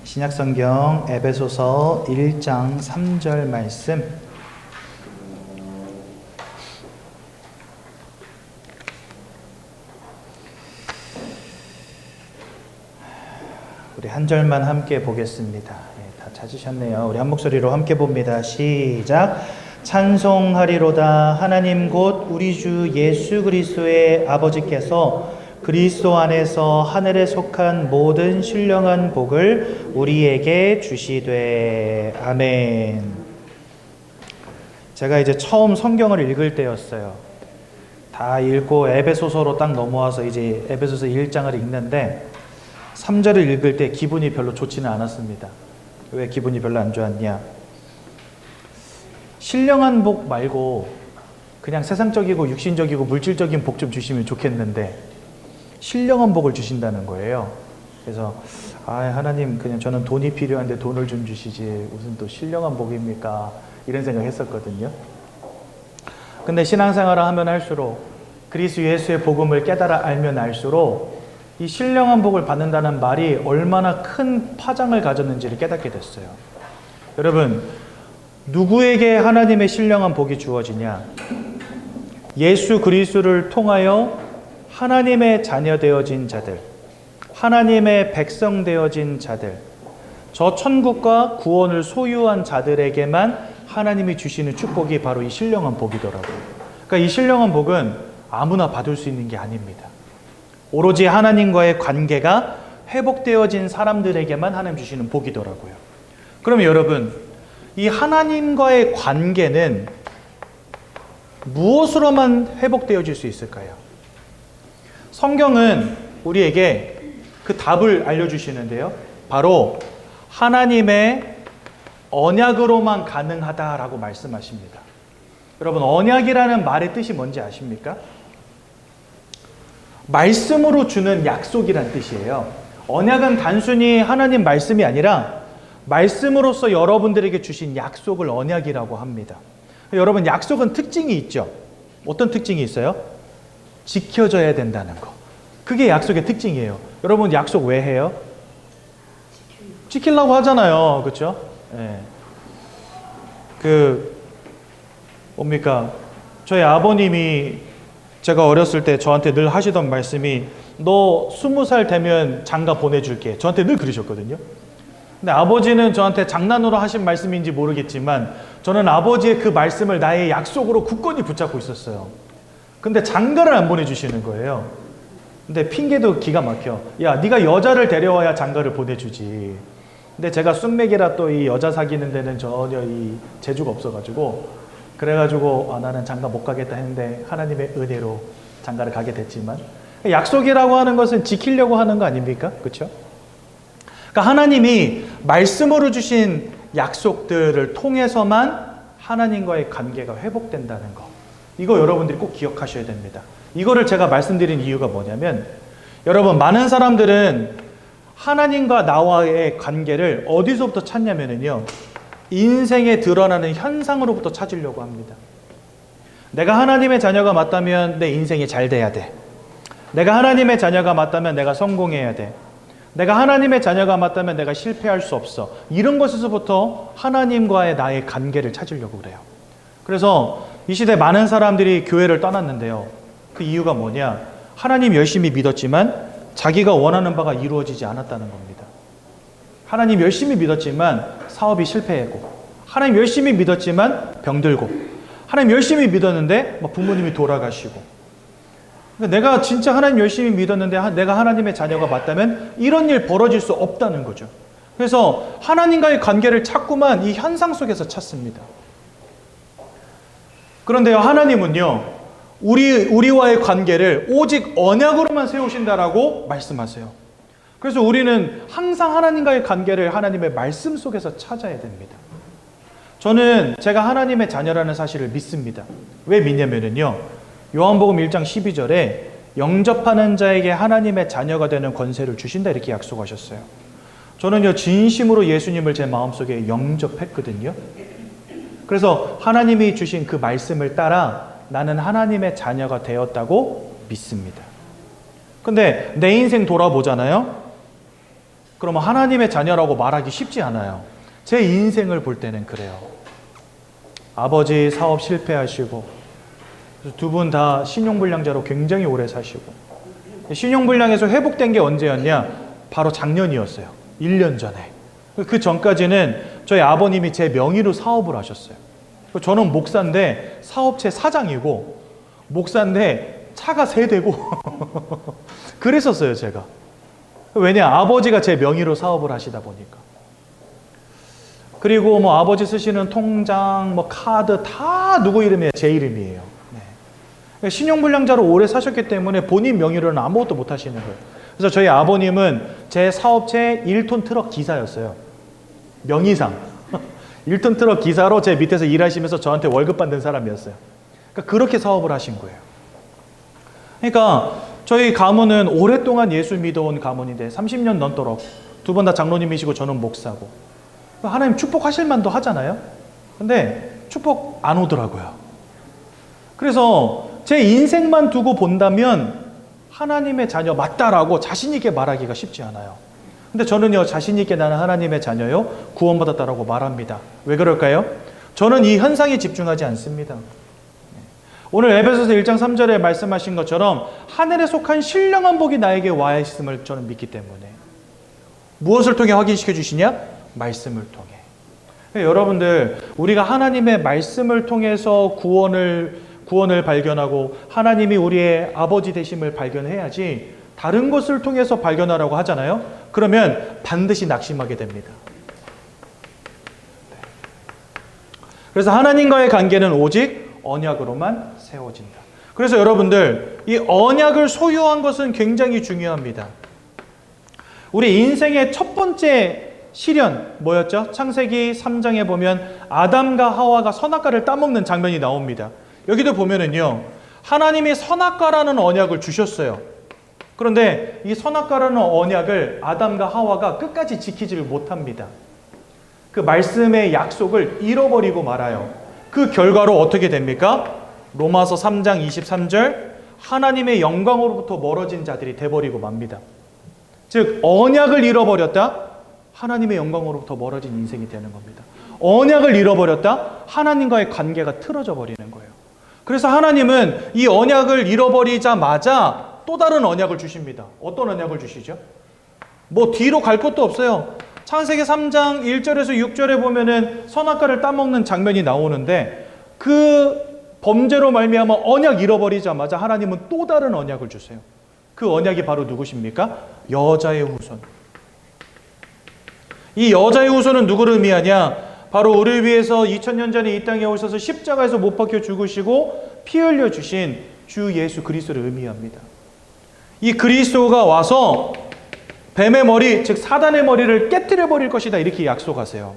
신약성경 에베소서 1장 3절 말씀, 우리 한 절만 함께 보겠습니다. 다 찾으셨네요. 우리 한 목소리로 함께 봅니다. 시작. 찬송하리로다. 하나님 곧 우리 주 예수 그리스도의 아버지께서 그리스도 안에서 하늘에 속한 모든 신령한 복을 우리에게 주시되. 아멘. 제가 이제 처음 성경을 읽을 때였어요. 다 읽고 에베소서로 딱 넘어와서 이제 에베소서 1장을 읽는데 3절을 읽을 때 기분이 별로 좋지는 않았습니다. 왜 기분이 별로 안 좋았냐? 신령한 복 말고 그냥 세상적이고 육신적이고 물질적인 복 좀 주시면 좋겠는데 신령한 복을 주신다는 거예요. 그래서 하나님, 그냥 저는 돈이 필요한데 돈을 좀 주시지 무슨 또 신령한 복입니까? 이런 생각 했었거든요. 근데 신앙생활을 하면 할수록 그리스도 예수의 복음을 깨달아 알면 알수록 이 신령한 복을 받는다는 말이 얼마나 큰 파장을 가졌는지를 깨닫게 됐어요. 여러분, 누구에게 하나님의 신령한 복이 주어지냐? 예수 그리스도를 통하여 하나님의 자녀 되어진 자들, 하나님의 백성 되어진 자들, 저 천국과 구원을 소유한 자들에게만 하나님이 주시는 축복이 바로 이 신령한 복이더라고요. 그러니까 이 신령한 복은 아무나 받을 수 있는 게 아닙니다. 오로지 하나님과의 관계가 회복되어진 사람들에게만 하나님 주시는 복이더라고요. 그러면 여러분, 이 하나님과의 관계는 무엇으로만 회복되어질 수 있을까요? 성경은 우리에게 그 답을 알려주시는데요. 바로 하나님의 언약으로만 가능하다라고 말씀하십니다. 여러분, 언약이라는 말의 뜻이 뭔지 아십니까? 말씀으로 주는 약속이란 뜻이에요. 언약은 단순히 하나님 말씀이 아니라 말씀으로서 여러분들에게 주신 약속을 언약이라고 합니다. 여러분, 약속은 특징이 있죠. 어떤 특징이 있어요? 지켜져야 된다는 거. 그게 약속의 특징이에요. 여러분, 약속 왜 해요? 지키려고 하잖아요. 그렇죠? 네. 저희 아버님이 제가 어렸을 때 저한테 늘 하시던 말씀이 너 20살 되면 장가 보내줄게. 저한테 늘 그러셨거든요. 근데 아버지는 저한테 장난으로 하신 말씀인지 모르겠지만 저는 아버지의 그 말씀을 나의 약속으로 굳건히 붙잡고 있었어요. 근데 장가를 안 보내주시는 거예요. 근데 핑계도 기가 막혀. 야, 네가 여자를 데려와야 장가를 보내주지. 근데 제가 쑥맥이라 또 이 여자 사귀는 데는 전혀 이 재주가 없어가지고 그래가지고 나는 장가 못 가겠다 했는데 하나님의 은혜로 장가를 가게 됐지만, 약속이라고 하는 것은 지키려고 하는 거 아닙니까? 그렇죠? 그러니까 하나님이 말씀으로 주신 약속들을 통해서만 하나님과의 관계가 회복된다는 거, 이거 여러분들이 꼭 기억하셔야 됩니다. 이거를 제가 말씀드린 이유가 뭐냐면, 여러분, 많은 사람들은 하나님과 나와의 관계를 어디서부터 찾냐면요, 인생에 드러나는 현상으로부터 찾으려고 합니다. 내가 하나님의 자녀가 맞다면 내 인생이 잘 돼야 돼. 내가 하나님의 자녀가 맞다면 내가 성공해야 돼. 내가 하나님의 자녀가 맞다면 내가 실패할 수 없어. 이런 것에서부터 하나님과의 나의 관계를 찾으려고 그래요. 그래서 이 시대 많은 사람들이 교회를 떠났는데요. 그 이유가 뭐냐? 하나님 열심히 믿었지만 자기가 원하는 바가 이루어지지 않았다는 겁니다. 하나님 열심히 믿었지만 사업이 실패했고, 하나님 열심히 믿었지만 병들고, 하나님 열심히 믿었는데 부모님이 돌아가시고, 내가 진짜 하나님 열심히 믿었는데 내가 하나님의 자녀가 맞다면 이런 일 벌어질 수 없다는 거죠. 그래서 하나님과의 관계를 자꾸만 이 현상 속에서 찾습니다. 그런데요, 하나님은요, 우리와의 관계를 오직 언약으로만 세우신다라고 말씀하세요. 그래서 우리는 항상 하나님과의 관계를 하나님의 말씀 속에서 찾아야 됩니다. 저는 제가 하나님의 자녀라는 사실을 믿습니다. 왜 믿냐면요, 요한복음 1장 12절에 영접하는 자에게 하나님의 자녀가 되는 권세를 주신다 이렇게 약속하셨어요. 저는요, 진심으로 예수님을 제 마음속에 영접했거든요. 그래서 하나님이 주신 그 말씀을 따라 나는 하나님의 자녀가 되었다고 믿습니다. 근데 내 인생 돌아보잖아요. 그러면 하나님의 자녀라고 말하기 쉽지 않아요. 제 인생을 볼 때는 그래요. 아버지 사업 실패하시고 두 분 다 신용불량자로 굉장히 오래 사시고, 신용불량에서 회복된 게 언제였냐? 바로 작년이었어요. 1년 전에. 그 전까지는 저희 아버님이 제 명의로 사업을 하셨어요. 저는 목사인데 사업체 사장이고, 목사인데 차가 3대고 그랬었어요, 제가. 왜냐? 아버지가 제 명의로 사업을 하시다 보니까. 그리고 뭐 아버지 쓰시는 통장, 뭐 카드 다 누구 이름이에요? 제 이름이에요. 네. 신용불량자로 오래 사셨기 때문에 본인 명의로는 아무것도 못 하시는 거예요. 그래서 저희 아버님은 제 사업체 1톤 트럭 기사였어요. 명의상 1톤 트럭 기사로 제 밑에서 일하시면서 저한테 월급 받는 사람이었어요. 그러니까 그렇게 사업을 하신 거예요. 그러니까 저희 가문은 오랫동안 예수 믿어온 가문인데 30년 넘도록 두 분 다 장로님이시고 저는 목사고, 하나님 축복하실 만도 하잖아요. 근데 축복 안 오더라고요. 그래서 제 인생만 두고 본다면 하나님의 자녀 맞다라고 자신 있게 말하기가 쉽지 않아요. 근데 저는요, 자신 있게 나는 하나님의 자녀요, 구원받았다라고 말합니다. 왜 그럴까요? 저는 이 현상에 집중하지 않습니다. 오늘 에베소서 1장 3절에 말씀하신 것처럼 하늘에 속한 신령한 복이 나에게 와 있음을 저는 믿기 때문에. 무엇을 통해 확인시켜 주시냐? 말씀을 통해. 여러분들, 우리가 하나님의 말씀을 통해서 구원을 발견하고 하나님이 우리의 아버지 되심을 발견해야지, 다른 것을 통해서 발견하라고 하잖아요. 그러면 반드시 낙심하게 됩니다. 그래서 하나님과의 관계는 오직 언약으로만 세워진다. 그래서 여러분들, 이 언약을 소유한 것은 굉장히 중요합니다. 우리 인생의 첫 번째 시련 뭐였죠? 창세기 3장에 보면 아담과 하와가 선악과를 따먹는 장면이 나옵니다. 여기도 보면은요, 하나님이 선악과라는 언약을 주셨어요. 그런데 이 선악과라는 언약을 아담과 하와가 끝까지 지키지를 못합니다. 그 말씀의 약속을 잃어버리고 말아요. 그 결과로 어떻게 됩니까? 로마서 3장 23절, 하나님의 영광으로부터 멀어진 자들이 돼버리고 맙니다. 즉, 언약을 잃어버렸다? 하나님의 영광으로부터 멀어진 인생이 되는 겁니다. 언약을 잃어버렸다? 하나님과의 관계가 틀어져 버리는 거예요. 그래서 하나님은 이 언약을 잃어버리자마자 또 다른 언약을 주십니다. 어떤 언약을 주시죠? 뭐 뒤로 갈 것도 없어요. 창세기 3장 1절에서 6절에 보면은 선악과를 따먹는 장면이 나오는데, 그 범죄로 말미암아 언약 잃어버리자마자 하나님은 또 다른 언약을 주세요. 그 언약이 바로 누구십니까? 여자의 후손. 이 여자의 후손은 누구를 의미하냐? 바로 우리를 위해서 2000년 전에 이 땅에 오셔서 십자가에서 못 박혀 죽으시고 피 흘려 주신 주 예수 그리스도를 의미합니다. 이 그리스도가 와서 뱀의 머리, 즉 사단의 머리를 깨뜨려 버릴 것이다, 이렇게 약속하세요.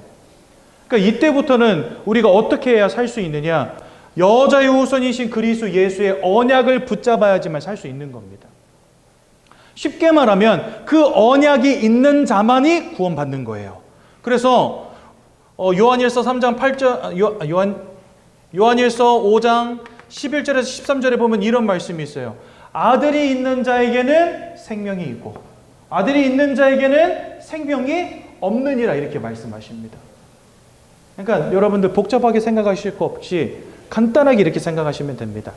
그러니까 이때부터는 우리가 어떻게 해야 살 수 있느냐? 여자의 후손이신 그리스도 예수의 언약을 붙잡아야지만 살 수 있는 겁니다. 쉽게 말하면 그 언약이 있는 자만이 구원받는 거예요. 그래서 요한일서 3장 8절, 요한일서 5장 11절에서 13절에 보면 이런 말씀이 있어요. 아들이 있는 자에게는 생명이 있고 아들이 있는 자에게는 생명이 없느니라, 이렇게 말씀하십니다. 그러니까 여러분들 복잡하게 생각하실 거 없이 간단하게 이렇게 생각하시면 됩니다.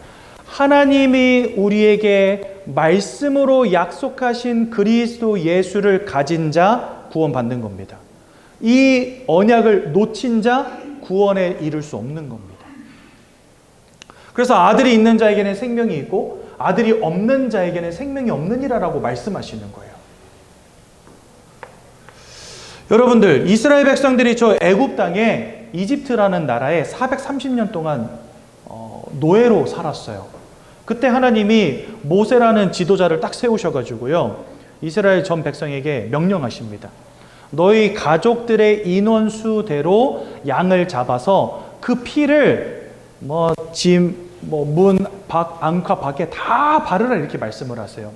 하나님이 우리에게 말씀으로 약속하신 그리스도 예수를 가진 자 구원받는 겁니다. 이 언약을 놓친 자 구원에 이를 수 없는 겁니다. 그래서 아들이 있는 자에게는 생명이 있고 아들이 없는 자에게는 생명이 없느니라라고 말씀하시는 거예요. 여러분들, 이스라엘 백성들이 저 애굽 땅에 이집트라는 나라에 430년 동안 노예로 살았어요. 그때 하나님이 모세라는 지도자를 딱 세우셔가지고요, 이스라엘 전 백성에게 명령하십니다. 너희 가족들의 인원수대로 양을 잡아서 그 피를 문, 밖, 안과 밖에 다 바르라, 이렇게 말씀을 하세요.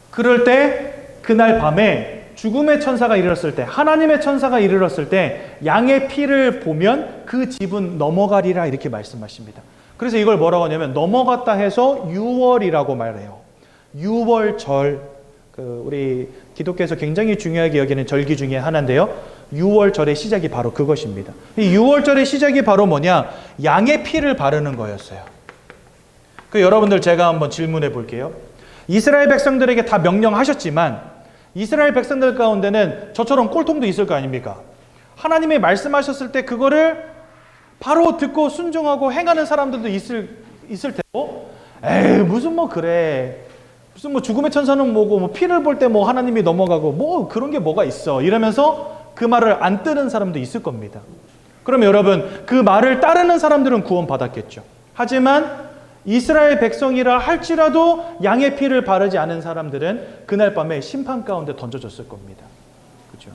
그럴 때 그날 밤에 죽음의 천사가 이르렀을 때, 하나님의 천사가 이르렀을 때 양의 피를 보면 그 집은 넘어가리라, 이렇게 말씀하십니다. 그래서 이걸 뭐라고 하냐면 넘어갔다 해서 유월이라고 말해요. 유월절. 우리 기독교에서 굉장히 중요하게 여기는 절기 중에 하나인데요. 6월절의 시작이 바로 그것입니다. 이 6월절의 시작이 바로 뭐냐? 양의 피를 바르는 거였어요. 여러분들 제가 한번 질문해 볼게요. 이스라엘 백성들에게 다 명령하셨지만 이스라엘 백성들 가운데는 저처럼 꼴통도 있을 거 아닙니까? 하나님이 말씀하셨을 때 그거를 바로 듣고 순종하고 행하는 사람들도 있을 테고, 에이 무슨 뭐 그래, 무슨 뭐 죽음의 천사는 뭐고, 뭐 피를 볼 때 뭐 하나님이 넘어가고 뭐 그런 게 뭐가 있어 이러면서 그 말을 안 뜨는 사람도 있을 겁니다. 그러면 여러분, 그 말을 따르는 사람들은 구원받았겠죠. 하지만 이스라엘 백성이라 할지라도 양의 피를 바르지 않은 사람들은 그날 밤에 심판 가운데 던져졌을 겁니다. 그렇죠?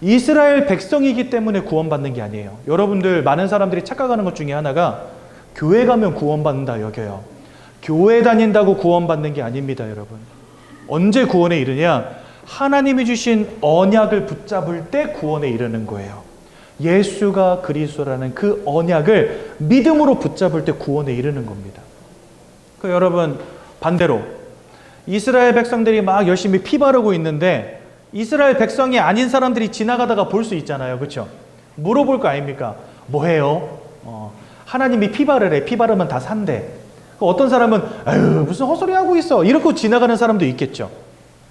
이스라엘 백성이기 때문에 구원받는 게 아니에요. 여러분들 많은 사람들이 착각하는 것 중에 하나가 교회 가면 구원받는다 여겨요. 교회 다닌다고 구원받는 게 아닙니다, 여러분. 언제 구원에 이르냐? 하나님이 주신 언약을 붙잡을 때 구원에 이르는 거예요. 예수가 그리스도라는 그 언약을 믿음으로 붙잡을 때 구원에 이르는 겁니다. 여러분, 반대로 이스라엘 백성들이 막 열심히 피 바르고 있는데 이스라엘 백성이 아닌 사람들이 지나가다가 볼 수 있잖아요. 그렇죠? 물어볼 거 아닙니까? 뭐 해요? 하나님이 피 바르래. 피 바르면 다 산대. 어떤 사람은 아유 무슨 헛소리 하고 있어 이러고 지나가는 사람도 있겠죠.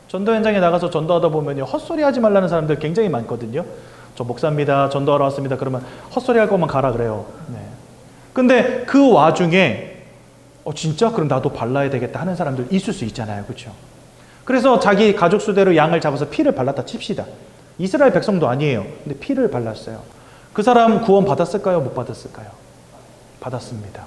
전도 현장에 나가서 전도하다 보면 헛소리 하지 말라는 사람들 굉장히 많거든요. 저 목사입니다. 전도하러 왔습니다. 그러면 헛소리 할 거면 가라 그래요. 네. 근데 그 와중에 진짜? 그럼 나도 발라야 되겠다 하는 사람들 있을 수 있잖아요. 그렇죠? 그래서 자기 가족 수대로 양을 잡아서 피를 발랐다 칩시다. 이스라엘 백성도 아니에요. 근데 피를 발랐어요. 그 사람 구원 받았을까요? 못 받았을까요? 받았습니다.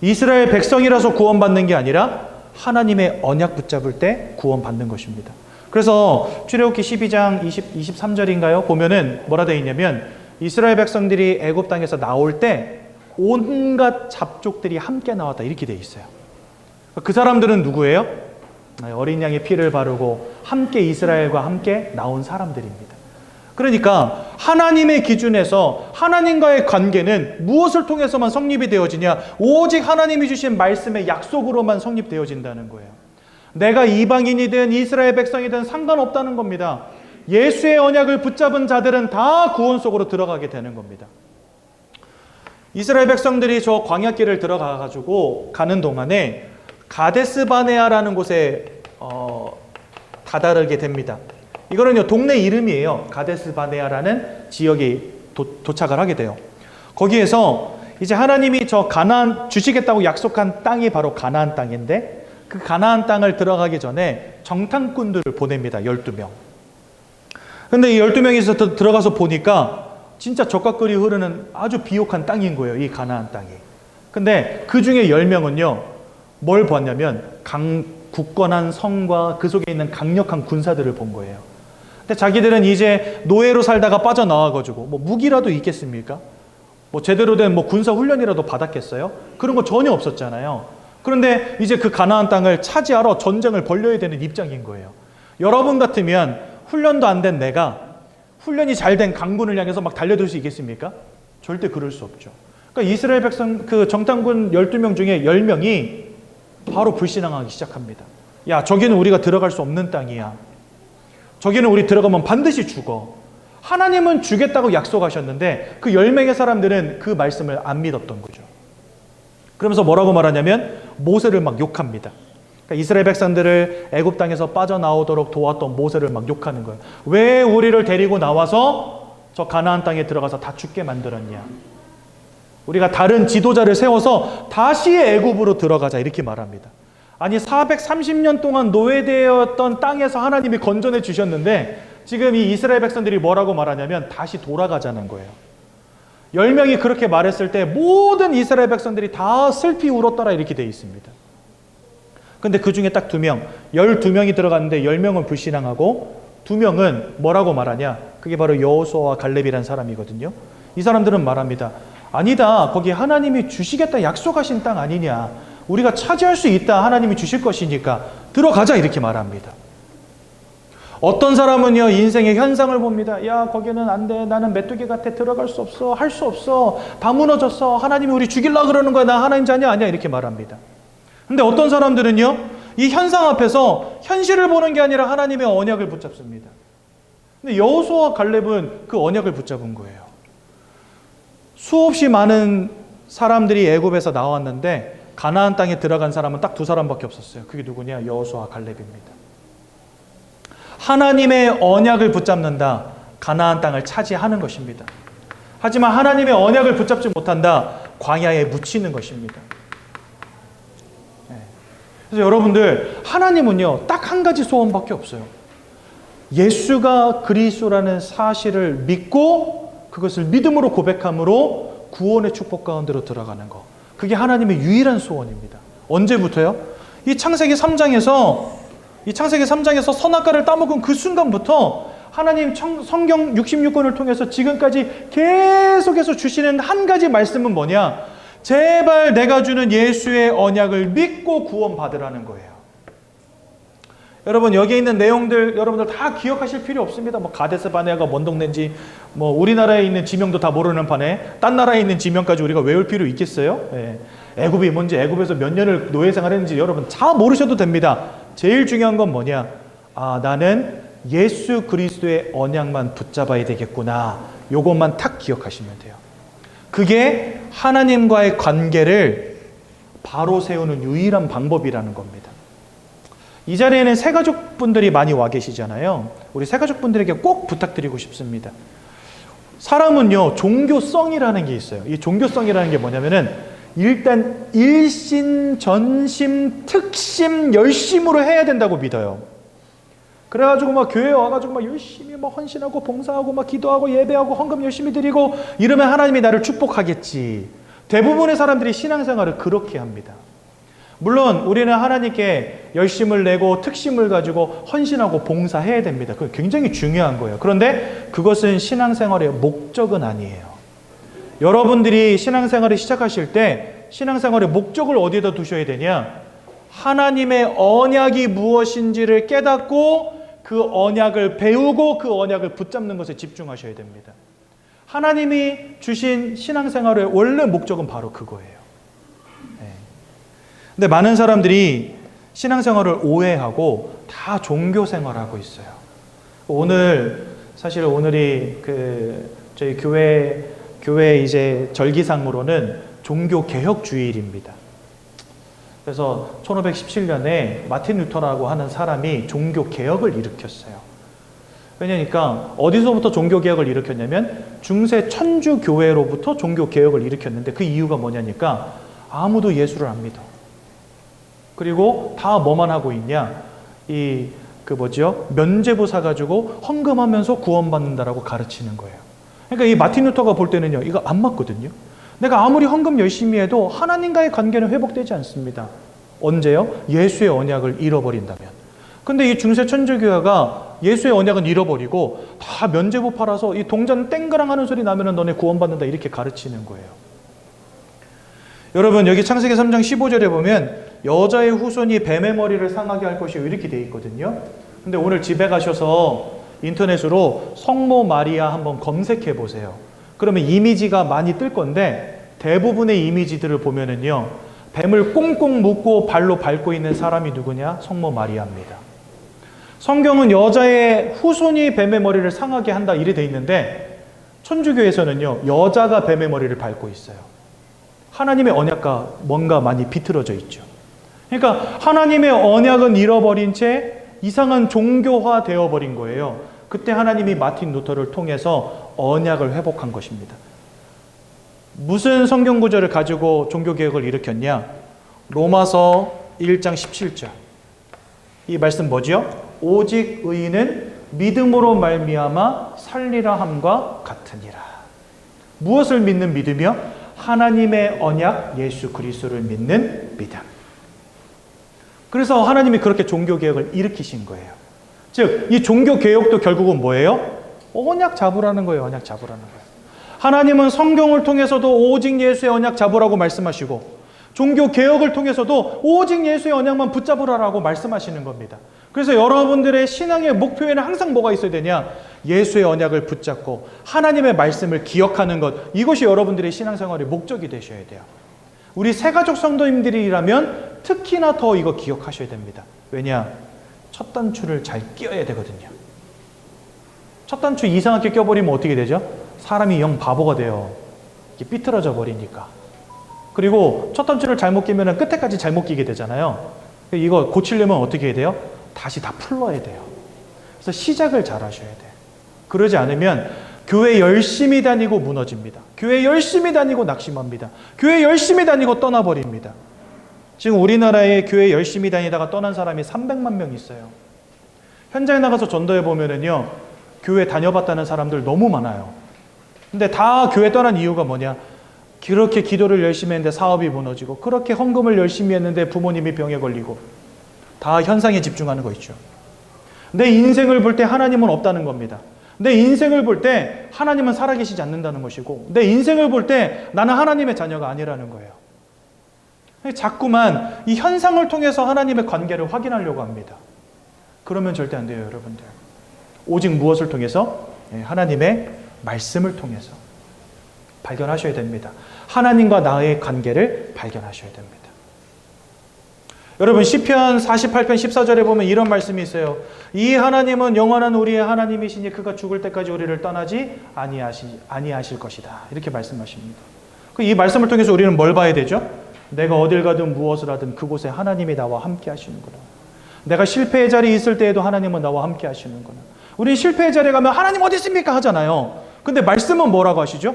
이스라엘 백성이라서 구원받는 게 아니라 하나님의 언약 붙잡을 때 구원받는 것입니다. 그래서 출애굽기 12장 23절인가요? 보면은 뭐라 되어 있냐면 이스라엘 백성들이 애굽 땅에서 나올 때 온갖 잡족들이 함께 나왔다 이렇게 되어 있어요. 그 사람들은 누구예요? 어린 양의 피를 바르고 함께 이스라엘과 함께 나온 사람들입니다. 그러니까 하나님의 기준에서 하나님과의 관계는 무엇을 통해서만 성립이 되어지냐? 오직 하나님이 주신 말씀의 약속으로만 성립되어진다는 거예요. 내가 이방인이든 이스라엘 백성이든 상관없다는 겁니다. 예수의 언약을 붙잡은 자들은 다 구원 속으로 들어가게 되는 겁니다. 이스라엘 백성들이 저 광야길을 들어가가지고 가는 동안에 가데스 바네아라는 곳에 다다르게 됩니다. 이거는요 동네 이름이에요. 가데스 바네아라는 지역에 도착을 하게 돼요. 거기에서 이제 하나님이 저 가나안 주시겠다고 약속한 땅이 바로 가나안 땅인데 그 가나안 땅을 들어가기 전에 정탐꾼들을 보냅니다. 12명. 근데 이 12명이서 들어가서 보니까 진짜 젖과 꿀이 흐르는 아주 비옥한 땅인 거예요. 이 가나안 땅이. 근데 그 중에 10명은요. 뭘 보았냐면 굳건한 성과 그 속에 있는 강력한 군사들을 본 거예요. 근데 자기들은 이제 노예로 살다가 빠져나와가지고 뭐 무기라도 있겠습니까? 뭐 제대로 된 뭐 군사 훈련이라도 받았겠어요? 그런 거 전혀 없었잖아요. 그런데 이제 그 가나안 땅을 차지하러 전쟁을 벌여야 되는 입장인 거예요. 여러분 같으면 훈련도 안 된 내가 훈련이 잘 된 강군을 향해서 막 달려들 수 있겠습니까? 절대 그럴 수 없죠. 그러니까 이스라엘 백성 그 정탐군 12명 중에 10명이 바로 불신앙하기 시작합니다. 야, 저기는 우리가 들어갈 수 없는 땅이야. 저기는 우리 들어가면 반드시 죽어. 하나님은 주겠다고 약속하셨는데 그 10명의 사람들은 그 말씀을 안 믿었던 거죠. 그러면서 뭐라고 말하냐면 모세를 막 욕합니다. 그러니까 이스라엘 백성들을 애굽 땅에서 빠져나오도록 도왔던 모세를 막 욕하는 거예요. 왜 우리를 데리고 나와서 저 가나안 땅에 들어가서 다 죽게 만들었냐? 우리가 다른 지도자를 세워서 다시 애굽으로 들어가자 이렇게 말합니다. 아니 430년 동안 노예되었던 땅에서 하나님이 건져내 주셨는데 지금 이 이스라엘 백성들이 뭐라고 말하냐면 다시 돌아가자는 거예요. 10명이 그렇게 말했을 때 모든 이스라엘 백성들이 다 슬피 울었더라 이렇게 되어 있습니다. 근데 그 중에 딱 2명, 12명이 들어갔는데 10명은 불신앙하고 2명은 뭐라고 말하냐? 그게 바로 여호수아와 갈렙이라는 사람이거든요. 이 사람들은 말합니다. 아니다. 거기 하나님이 주시겠다 약속하신 땅 아니냐. 우리가 차지할 수 있다. 하나님이 주실 것이니까 들어가자 이렇게 말합니다. 어떤 사람은요 인생의 현상을 봅니다. 야 거기는 안 돼. 나는 메뚜기 같아. 들어갈 수 없어. 할 수 없어. 다 무너졌어. 하나님이 우리 죽이려고 그러는 거야. 나 하나님 자녀 아니야. 이렇게 말합니다. 근데 어떤 사람들은요 이 현상 앞에서 현실을 보는 게 아니라 하나님의 언약을 붙잡습니다. 근데 여호수아와 갈렙은 그 언약을 붙잡은 거예요. 수없이 많은 사람들이 애굽에서 나왔는데 가나안 땅에 들어간 사람은 딱 두 사람밖에 없었어요. 그게 누구냐? 여호수아와 갈렙입니다. 하나님의 언약을 붙잡는다. 가나안 땅을 차지하는 것입니다. 하지만 하나님의 언약을 붙잡지 못한다. 광야에 묻히는 것입니다. 그래서 여러분들, 하나님은요, 딱 한 가지 소원밖에 없어요. 예수가 그리스도라는 사실을 믿고 그것을 믿음으로 고백함으로 구원의 축복 가운데로 들어가는 것. 그게 하나님의 유일한 소원입니다. 언제부터요? 이 창세기 3장에서 선악과를 따먹은 그 순간부터 하나님 성경 66권을 통해서 지금까지 계속해서 주시는 한 가지 말씀은 뭐냐? 제발 내가 주는 예수의 언약을 믿고 구원받으라는 거예요. 여러분, 여기 있는 내용들 여러분들 다 기억하실 필요 없습니다. 뭐 가데스 바네아가 뭔 동네인지, 뭐 우리나라에 있는 지명도 다 모르는 판에 딴 나라에 있는 지명까지 우리가 외울 필요 있겠어요? 예. 애굽이 뭔지, 애굽에서 몇 년을 노예 생활했는지 여러분 다 모르셔도 됩니다. 제일 중요한 건 뭐냐? 아, 나는 예수 그리스도의 언약만 붙잡아야 되겠구나. 요것만 탁 기억하시면 돼요. 그게 하나님과의 관계를 바로 세우는 유일한 방법이라는 겁니다. 이 자리에는 새가족분들이 많이 와 계시잖아요. 우리 새가족분들에게 꼭 부탁드리고 싶습니다. 사람은요, 종교성이라는 게 있어요. 이 종교성이라는 게 뭐냐면은 일단 일신, 전심, 특심, 열심으로 해야 된다고 믿어요. 그래가지고 막 교회에 와가지고 막 열심히 막 헌신하고 봉사하고 막 기도하고 예배하고 헌금 열심히 드리고 이러면 하나님이 나를 축복하겠지. 대부분의 사람들이 신앙생활을 그렇게 합니다. 물론 우리는 하나님께 열심을 내고 특심을 가지고 헌신하고 봉사해야 됩니다. 그게 굉장히 중요한 거예요. 그런데 그것은 신앙생활의 목적은 아니에요. 여러분들이 신앙생활을 시작하실 때 신앙생활의 목적을 어디에다 두셔야 되냐? 하나님의 언약이 무엇인지를 깨닫고 그 언약을 배우고 그 언약을 붙잡는 것에 집중하셔야 됩니다. 하나님이 주신 신앙생활의 원래 목적은 바로 그거예요. 근데 많은 사람들이 신앙생활을 오해하고 다 종교생활하고 있어요. 사실 오늘이 저희 교회 이제 절기상으로는 종교개혁주일입니다. 그래서 1517년에 마틴 루터라고 하는 사람이 종교개혁을 일으켰어요. 왜냐니까 어디서부터 종교개혁을 일으켰냐면 중세 천주교회로부터 종교개혁을 일으켰는데 그 이유가 뭐냐니까 아무도 예수를 안 믿어. 그리고 다 뭐만 하고 있냐? 면죄부 사가지고 헌금하면서 구원받는다라고 가르치는 거예요. 그러니까 이 마틴 루터가 볼 때는요, 이거 안 맞거든요. 내가 아무리 헌금 열심히 해도 하나님과의 관계는 회복되지 않습니다. 언제요? 예수의 언약을 잃어버린다면. 근데 이 중세 천주교회가 예수의 언약은 잃어버리고 다 면죄부 팔아서 이 동전 땡그랑 하는 소리 나면은 너네 구원받는다 이렇게 가르치는 거예요. 여러분, 여기 창세기 3장 15절에 보면 여자의 후손이 뱀의 머리를 상하게 할 것이요 이렇게 되어 있거든요. 근데 오늘 집에 가셔서 인터넷으로 성모 마리아 한번 검색해 보세요. 그러면 이미지가 많이 뜰 건데 대부분의 이미지들을 보면은요, 뱀을 꽁꽁 묶고 발로 밟고 있는 사람이 누구냐? 성모 마리아입니다. 성경은 여자의 후손이 뱀의 머리를 상하게 한다 이래 돼 있는데 천주교에서는요, 여자가 뱀의 머리를 밟고 있어요. 하나님의 언약과 뭔가 많이 비틀어져 있죠. 그러니까 하나님의 언약은 잃어버린 채 이상한 종교화 되어버린 거예요. 그때 하나님이 마틴 루터를 통해서 언약을 회복한 것입니다. 무슨 성경 구절을 가지고 종교개혁을 일으켰냐? 로마서 1장 17절. 이 말씀 뭐지요? 오직 의인은 믿음으로 말미암아 살리라 함과 같으니라. 무엇을 믿는 믿음이요? 하나님의 언약 예수 그리스도를 믿는 믿음. 그래서 하나님이 그렇게 종교개혁을 일으키신 거예요. 즉, 이 종교개혁도 결국은 뭐예요? 언약 잡으라는 거예요. 언약 잡으라는 거예요. 하나님은 성경을 통해서도 오직 예수의 언약 잡으라고 말씀하시고 종교개혁을 통해서도 오직 예수의 언약만 붙잡으라고 말씀하시는 겁니다. 그래서 여러분들의 신앙의 목표에는 항상 뭐가 있어야 되냐? 예수의 언약을 붙잡고 하나님의 말씀을 기억하는 것, 이것이 여러분들의 신앙생활의 목적이 되셔야 돼요. 우리 새가족 성도님들이라면 특히나 더 이거 기억하셔야 됩니다. 왜냐? 첫 단추를 잘 끼워야 되거든요. 첫 단추 이상하게 껴버리면 어떻게 되죠? 사람이 영 바보가 돼요. 이게 삐뚤어져 버리니까. 그리고 첫 단추를 잘못 끼면 끝에까지 잘못 끼게 되잖아요. 이거 고치려면 어떻게 해야 돼요? 다시 다 풀러야 돼요. 그래서 시작을 잘 하셔야 돼요. 그러지 않으면 교회 열심히 다니고 무너집니다. 교회 열심히 다니고 낙심합니다. 교회 열심히 다니고 떠나버립니다. 지금 우리나라에 교회 열심히 다니다가 떠난 사람이 300만 명 있어요. 현장에 나가서 전도해 보면은요, 교회 다녀봤다는 사람들 너무 많아요. 근데 다 교회 떠난 이유가 뭐냐? 그렇게 기도를 열심히 했는데 사업이 무너지고, 그렇게 헌금을 열심히 했는데 부모님이 병에 걸리고, 다 현상에 집중하는 거 있죠. 내 인생을 볼 때 하나님은 없다는 겁니다. 내 인생을 볼 때 하나님은 살아계시지 않는다는 것이고, 내 인생을 볼 때 나는 하나님의 자녀가 아니라는 거예요. 자꾸만 이 현상을 통해서 하나님의 관계를 확인하려고 합니다. 그러면 절대 안 돼요, 여러분들. 오직 무엇을 통해서? 하나님의 말씀을 통해서 발견하셔야 됩니다. 하나님과 나의 관계를 발견하셔야 됩니다. 여러분, 시편 48편 14절에 보면 이런 말씀이 있어요. 이 하나님은 영원한 우리의 하나님이시니 그가 죽을 때까지 우리를 떠나지 아니하실 것이다. 이렇게 말씀하십니다. 이 말씀을 통해서 우리는 뭘 봐야 되죠? 내가 어딜 가든 무엇을 하든 그곳에 하나님이 나와 함께 하시는구나. 내가 실패의 자리에 있을 때에도 하나님은 나와 함께 하시는구나. 우리는 실패의 자리에 가면 하나님 어디 있습니까? 하잖아요. 근데 말씀은 뭐라고 하시죠?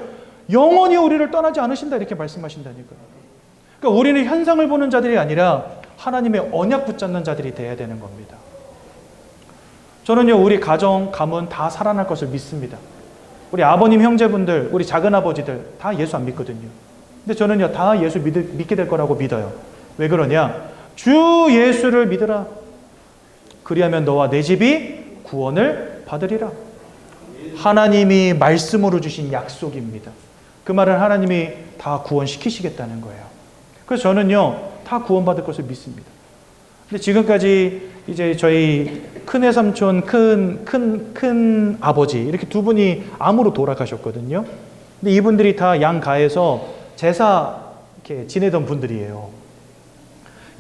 영원히 우리를 떠나지 않으신다, 이렇게 말씀하신다니까요. 그러니까 우리는 현상을 보는 자들이 아니라 하나님의 언약 붙잡는 자들이 돼야 되는 겁니다. 저는요, 우리 가정, 가문 다 살아날 것을 믿습니다. 우리 아버님, 형제분들, 우리 작은아버지들 다 예수 안 믿거든요. 근데 저는요, 다 예수 믿게 될 거라고 믿어요. 왜 그러냐? 주 예수를 믿으라. 그리하면 너와 내 집이 구원을 받으리라. 하나님이 말씀으로 주신 약속입니다. 그 말은 하나님이 다 구원시키시겠다는 거예요. 그래서 저는요, 다 구원받을 것을 믿습니다. 근데 지금까지 이제 저희 큰외삼촌, 큰 아버지, 이렇게 두 분이 암으로 돌아가셨거든요. 근데 이분들이 다 양가에서 제사 이렇게 지내던 분들이에요.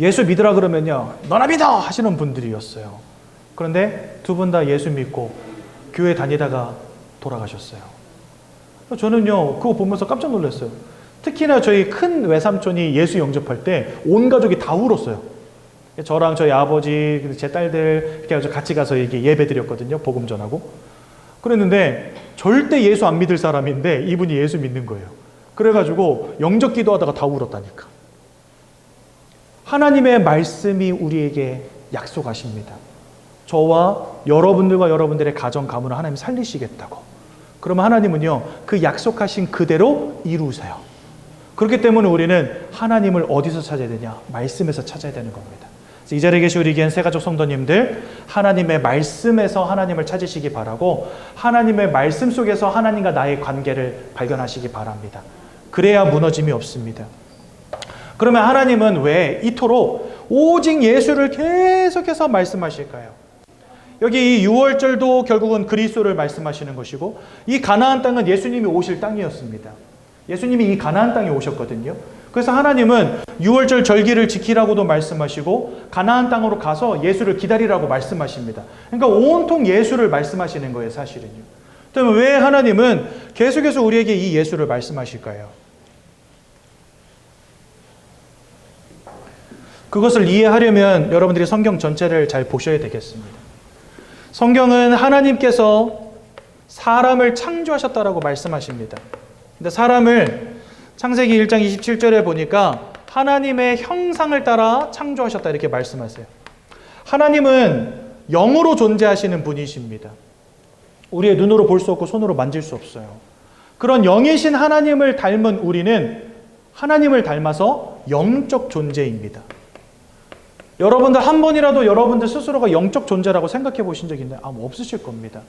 예수 믿으라 그러면요, 너나 믿어! 하시는 분들이었어요. 그런데 두 분 다 예수 믿고 교회 다니다가 돌아가셨어요. 저는요, 그거 보면서 깜짝 놀랐어요. 특히나 저희 큰 외삼촌이 예수 영접할 때 온 가족이 다 울었어요. 저랑 저희 아버지, 제 딸들 이렇게 해서 같이 가서 이게 예배 드렸거든요. 복음 전하고. 그랬는데 절대 예수 안 믿을 사람인데 이분이 예수 믿는 거예요. 그래가지고 영접 기도하다가 다 울었다니까. 하나님의 말씀이 우리에게 약속하십니다. 저와 여러분들과 여러분들의 가정, 가문을 하나님 살리시겠다고. 그러면 하나님은요, 그 약속하신 그대로 이루세요. 그렇기 때문에 우리는 하나님을 어디서 찾아야 되냐? 말씀에서 찾아야 되는 겁니다. 그래서 이 자리에 계신 우리 교회 새가족 성도님들, 하나님의 말씀에서 하나님을 찾으시기 바라고, 하나님의 말씀 속에서 하나님과 나의 관계를 발견하시기 바랍니다. 그래야 무너짐이 없습니다. 그러면 하나님은 왜 이토록 오직 예수를 계속해서 말씀하실까요? 여기 이 6월절도 결국은 그리스도를 말씀하시는 것이고, 이 가나안 땅은 예수님이 오실 땅이었습니다. 예수님이 이 가나안 땅에 오셨거든요. 그래서 하나님은 6월절 절기를 지키라고도 말씀하시고 가나안 땅으로 가서 예수를 기다리라고 말씀하십니다. 그러니까 온통 예수를 말씀하시는 거예요, 사실은요. 그러면 왜 하나님은 계속해서 우리에게 이 예수를 말씀하실까요? 그것을 이해하려면 여러분들이 성경 전체를 잘 보셔야 되겠습니다. 성경은 하나님께서 사람을 창조하셨다라고 말씀하십니다. 근데 사람을 창세기 1장 27절에 보니까 하나님의 형상을 따라 창조하셨다 이렇게 말씀하세요. 하나님은 영으로 존재하시는 분이십니다. 우리의 눈으로 볼 수 없고 손으로 만질 수 없어요. 그런 영이신 하나님을 닮은 우리는 하나님을 닮아서 영적 존재입니다. 여러분들 한 번이라도 여러분들 스스로가 영적 존재라고 생각해 보신 적 있나요? 아마 없으실 겁니다.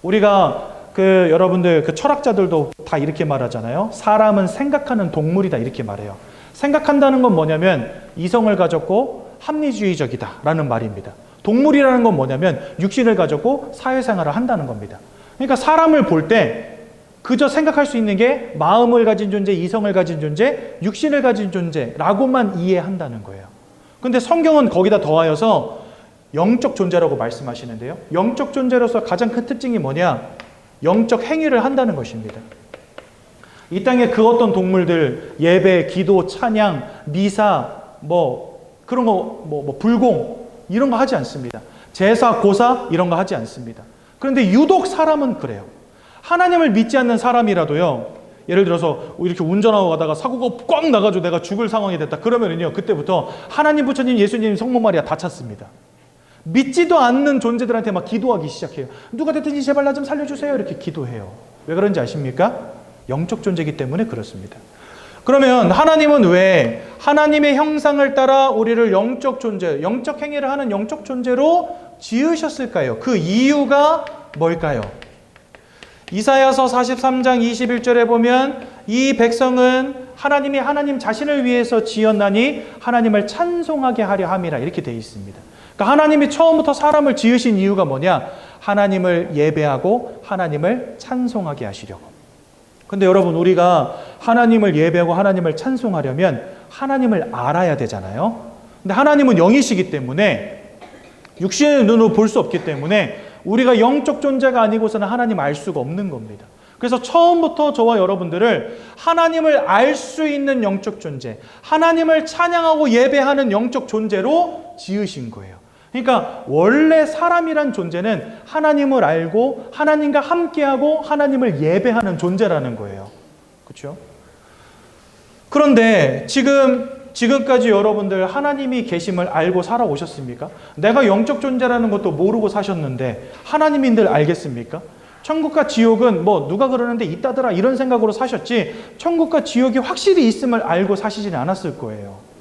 우리가 여러분들 철학자들도 다 이렇게 말하잖아요. 사람은 생각하는 동물이다 이렇게 말해요. 생각한다는 건 뭐냐면 이성을 가졌고 합리주의적이다 라는 말입니다. 동물이라는 건 뭐냐면 육신을 가졌고 사회생활을 한다는 겁니다. 그러니까 사람을 볼 때 그저 생각할 수 있는 게 마음을 가진 존재, 이성을 가진 존재, 육신을 가진 존재라고만 이해한다는 거예요. 근데 성경은 거기다 더하여서 영적 존재라고 말씀하시는데요. 영적 존재로서 가장 큰 특징이 뭐냐? 영적 행위를 한다는 것입니다. 이 땅에 그 어떤 동물들, 예배, 기도, 찬양, 미사, 그런 거, 불공, 이런 거 하지 않습니다. 제사, 고사, 이런 거 하지 않습니다. 그런데 유독 사람은 그래요. 하나님을 믿지 않는 사람이라도요, 예를 들어서 이렇게 운전하고 가다가 사고가 꽉 나가지고 내가 죽을 상황이 됐다. 그러면은요, 그때부터 하나님, 부처님, 예수님, 성모 마리아 다 찾습니다. 믿지도 않는 존재들한테 막 기도하기 시작해요. 누가 됐든지 제발 나 좀 살려주세요. 이렇게 기도해요. 왜 그런지 아십니까? 영적 존재이기 때문에 그렇습니다. 그러면 하나님은 왜 하나님의 형상을 따라 우리를 영적 존재, 영적 행위를 하는 영적 존재로 지으셨을까요? 그 이유가 뭘까요? 이사야서 43장 21절에 보면 이 백성은 하나님이 하나님 자신을 위해서 지었나니 하나님을 찬송하게 하려 함이라 이렇게 되어 있습니다. 그러니까 하나님이 처음부터 사람을 지으신 이유가 뭐냐? 하나님을 예배하고 하나님을 찬송하게 하시려고. 근데 여러분, 우리가 하나님을 예배하고 하나님을 찬송하려면 하나님을 알아야 되잖아요. 근데 하나님은 영이시기 때문에 육신의 눈으로 볼 수 없기 때문에 우리가 영적 존재가 아니고서는 하나님 알 수가 없는 겁니다. 그래서 처음부터 저와 여러분들을 하나님을 알 수 있는 영적 존재, 하나님을 찬양하고 예배하는 영적 존재로 지으신 거예요. 그러니까 원래 사람이란 존재는 하나님을 알고 하나님과 함께하고 하나님을 예배하는 존재라는 거예요. 그렇죠? 그런데 지금까지 여러분들 하나님이 계심을 알고 살아오셨습니까? 내가 영적 존재라는 것도 모르고 사셨는데 하나님인들 알겠습니까? 천국과 지옥은 누가 그러는데 있다더라 이런 생각으로 사셨지 천국과 지옥이 확실히 있음을 알고 사시지는 않았을 거예요.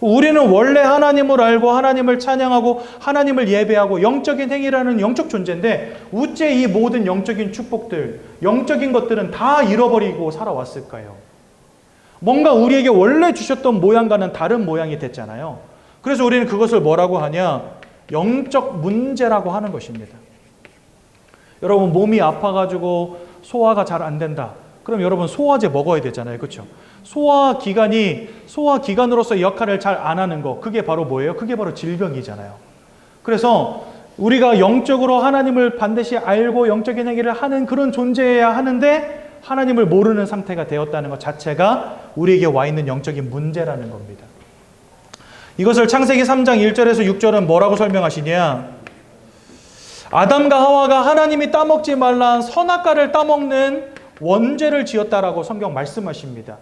우리는 원래 하나님을 알고 하나님을 찬양하고 하나님을 예배하고 영적인 행위라는 영적 존재인데 어째 이 모든 영적인 축복들, 영적인 것들은 다 잃어버리고 살아왔을까요? 뭔가 우리에게 원래 주셨던 모양과는 다른 모양이 됐잖아요. 그래서 우리는 그것을 뭐라고 하냐? 영적 문제라고 하는 것입니다. 여러분, 몸이 아파가지고 소화가 잘 안 된다. 그럼 여러분 소화제 먹어야 되잖아요. 그렇죠? 소화기관으로서 역할을 잘 안 하는 거, 그게 바로 뭐예요? 그게 바로 질병이잖아요. 그래서 우리가 영적으로 하나님을 반드시 알고 영적인 행위를 하는 그런 존재여야 하는데 하나님을 모르는 상태가 되었다는 것 자체가 우리에게 와 있는 영적인 문제라는 겁니다. 이것을 창세기 3장 1절에서 6절은 뭐라고 설명하시냐? 아담과 하와가 하나님이 따먹지 말란 선악과를 따먹는 원죄를 지었다라고 성경 말씀하십니다.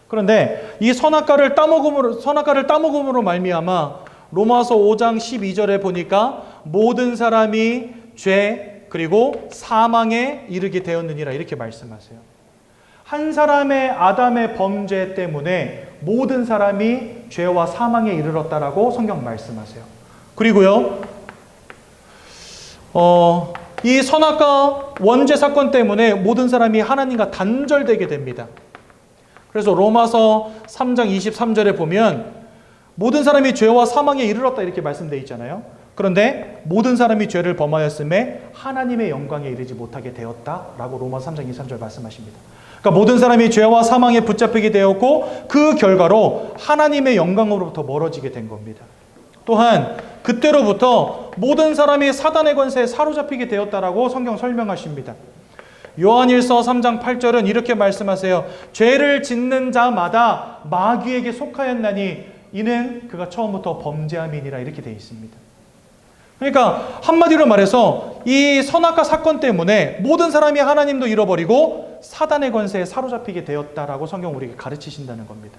그런데 이 선악과를 따먹음으로 말미암아 로마서 5장 12절에 보니까 모든 사람이 죄 그리고 사망에 이르게 되었느니라 이렇게 말씀하세요. 한 사람의 아담의 범죄 때문에 모든 사람이 죄와 사망에 이르렀다라고 성경 말씀하세요. 그리고요, 이 선악과 원죄 사건 때문에 모든 사람이 하나님과 단절되게 됩니다. 그래서 로마서 3장 23절에 보면 모든 사람이 죄와 사망에 이르렀다 이렇게 말씀되어 있잖아요. 그런데 모든 사람이 죄를 범하였음에 하나님의 영광에 이르지 못하게 되었다라고 로마서 3장 23절 말씀하십니다. 그러니까 모든 사람이 죄와 사망에 붙잡히게 되었고 그 결과로 하나님의 영광으로부터 멀어지게 된 겁니다. 또한 그때로부터 모든 사람이 사단의 권세에 사로잡히게 되었다라고 성경 설명하십니다. 요한일서 3장 8절은 이렇게 말씀하세요. 죄를 짓는 자마다 마귀에게 속하였나니 이는 그가 처음부터 범죄함이니라 이렇게 되어 있습니다. 그러니까 한마디로 말해서 이 선악과 사건 때문에 모든 사람이 하나님도 잃어버리고 사단의 권세에 사로잡히게 되었다라고 성경 우리에게 가르치신다는 겁니다.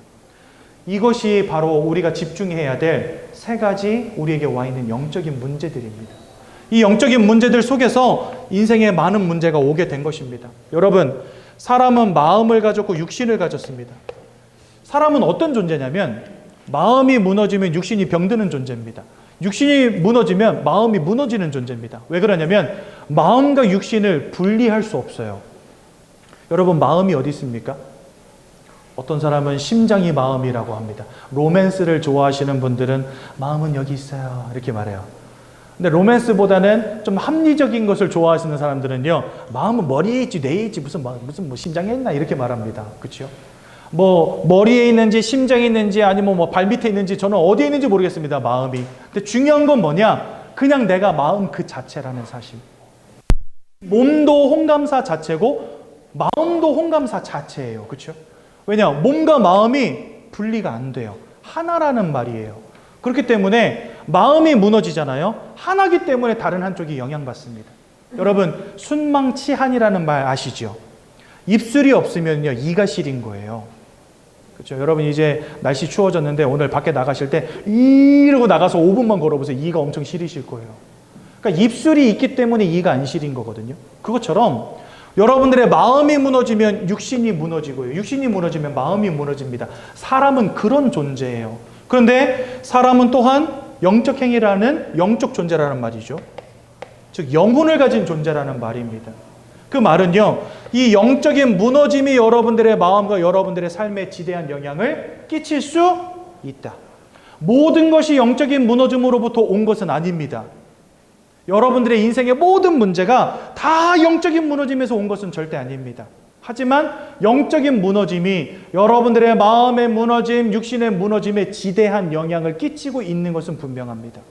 이것이 바로 우리가 집중해야 될 세 가지 우리에게 와 있는 영적인 문제들입니다. 이 영적인 문제들 속에서 인생에 많은 문제가 오게 된 것입니다. 여러분, 사람은 마음을 가졌고 육신을 가졌습니다. 사람은 어떤 존재냐면 마음이 무너지면 육신이 병드는 존재입니다. 육신이 무너지면 마음이 무너지는 존재입니다. 왜 그러냐면 마음과 육신을 분리할 수 없어요. 여러분, 마음이 어디 있습니까? 어떤 사람은 심장이 마음이라고 합니다. 로맨스를 좋아하시는 분들은 마음은 여기 있어요 이렇게 말해요. 근데 로맨스보다는 좀 합리적인 것을 좋아하시는 사람들은요, 마음은 머리에 있지 뇌에 있지 무슨 심장에 있나 이렇게 말합니다. 그렇죠? 뭐 머리에 있는지 심장에 있는지 아니면 뭐 발밑에 있는지 저는 어디에 있는지 모르겠습니다. 마음이. 근데 중요한 건 뭐냐? 그냥 내가 마음 그 자체라는 사실. 몸도 홍감사 자체고 마음도 홍감사 자체예요. 그렇죠? 왜냐? 몸과 마음이 분리가 안 돼요. 하나라는 말이에요. 그렇기 때문에 마음이 무너지잖아요. 하나기 때문에 다른 한쪽이 영향받습니다. 여러분, 순망치한이라는 말 아시죠? 입술이 없으면요, 이가 시린 거예요. 그렇죠? 여러분 이제 날씨 추워졌는데 오늘 밖에 나가실 때 이러고 나가서 5분만 걸어보세요. 이가 엄청 시리실 거예요. 그러니까 입술이 있기 때문에 이가 안 시린 거거든요. 그것처럼 여러분들의 마음이 무너지면 육신이 무너지고요. 육신이 무너지면 마음이 무너집니다. 사람은 그런 존재예요. 그런데 사람은 또한 영적 행위라는 영적 존재라는 말이죠. 즉 영혼을 가진 존재라는 말입니다. 그 말은요, 이 영적인 무너짐이 여러분들의 마음과 여러분들의 삶에 지대한 영향을 끼칠 수 있다. 모든 것이 영적인 무너짐으로부터 온 것은 아닙니다. 여러분들의 인생의 모든 문제가 다 영적인 무너짐에서 온 것은 절대 아닙니다. 하지만 영적인 무너짐이 여러분들의 마음의 무너짐, 육신의 무너짐에 지대한 영향을 끼치고 있는 것은 분명합니다.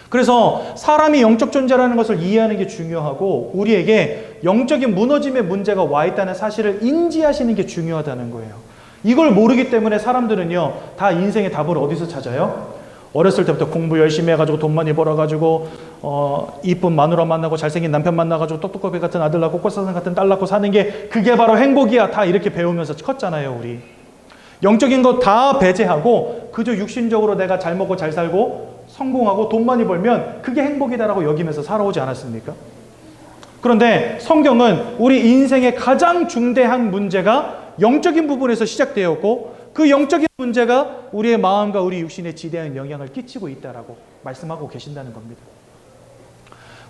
그래서 사람이 영적 존재라는 것을 이해하는 게 중요하고 우리에게 영적인 무너짐의 문제가 와 있다는 사실을 인지하시는 게 중요하다는 거예요. 이걸 모르기 때문에 사람들은요, 다 인생의 답을 어디서 찾아요? 어렸을 때부터 공부 열심히 해가지고 돈 많이 벌어가지고 이쁜 마누라 만나고 잘생긴 남편 만나가지고 똑똑거비 같은 아들 낳고 꽃사슴 같은 딸 낳고 사는 게 그게 바로 행복이야. 다 이렇게 배우면서 컸잖아요, 우리. 영적인 거 다 배제하고 그저 육신적으로 내가 잘 먹고 잘 살고 성공하고 돈 많이 벌면 그게 행복이다라고 여기면서 살아오지 않았습니까? 그런데 성경은 우리 인생의 가장 중대한 문제가 영적인 부분에서 시작되었고 그 영적인 문제가 우리의 마음과 우리 육신에 지대한 영향을 끼치고 있다라고 말씀하고 계신다는 겁니다.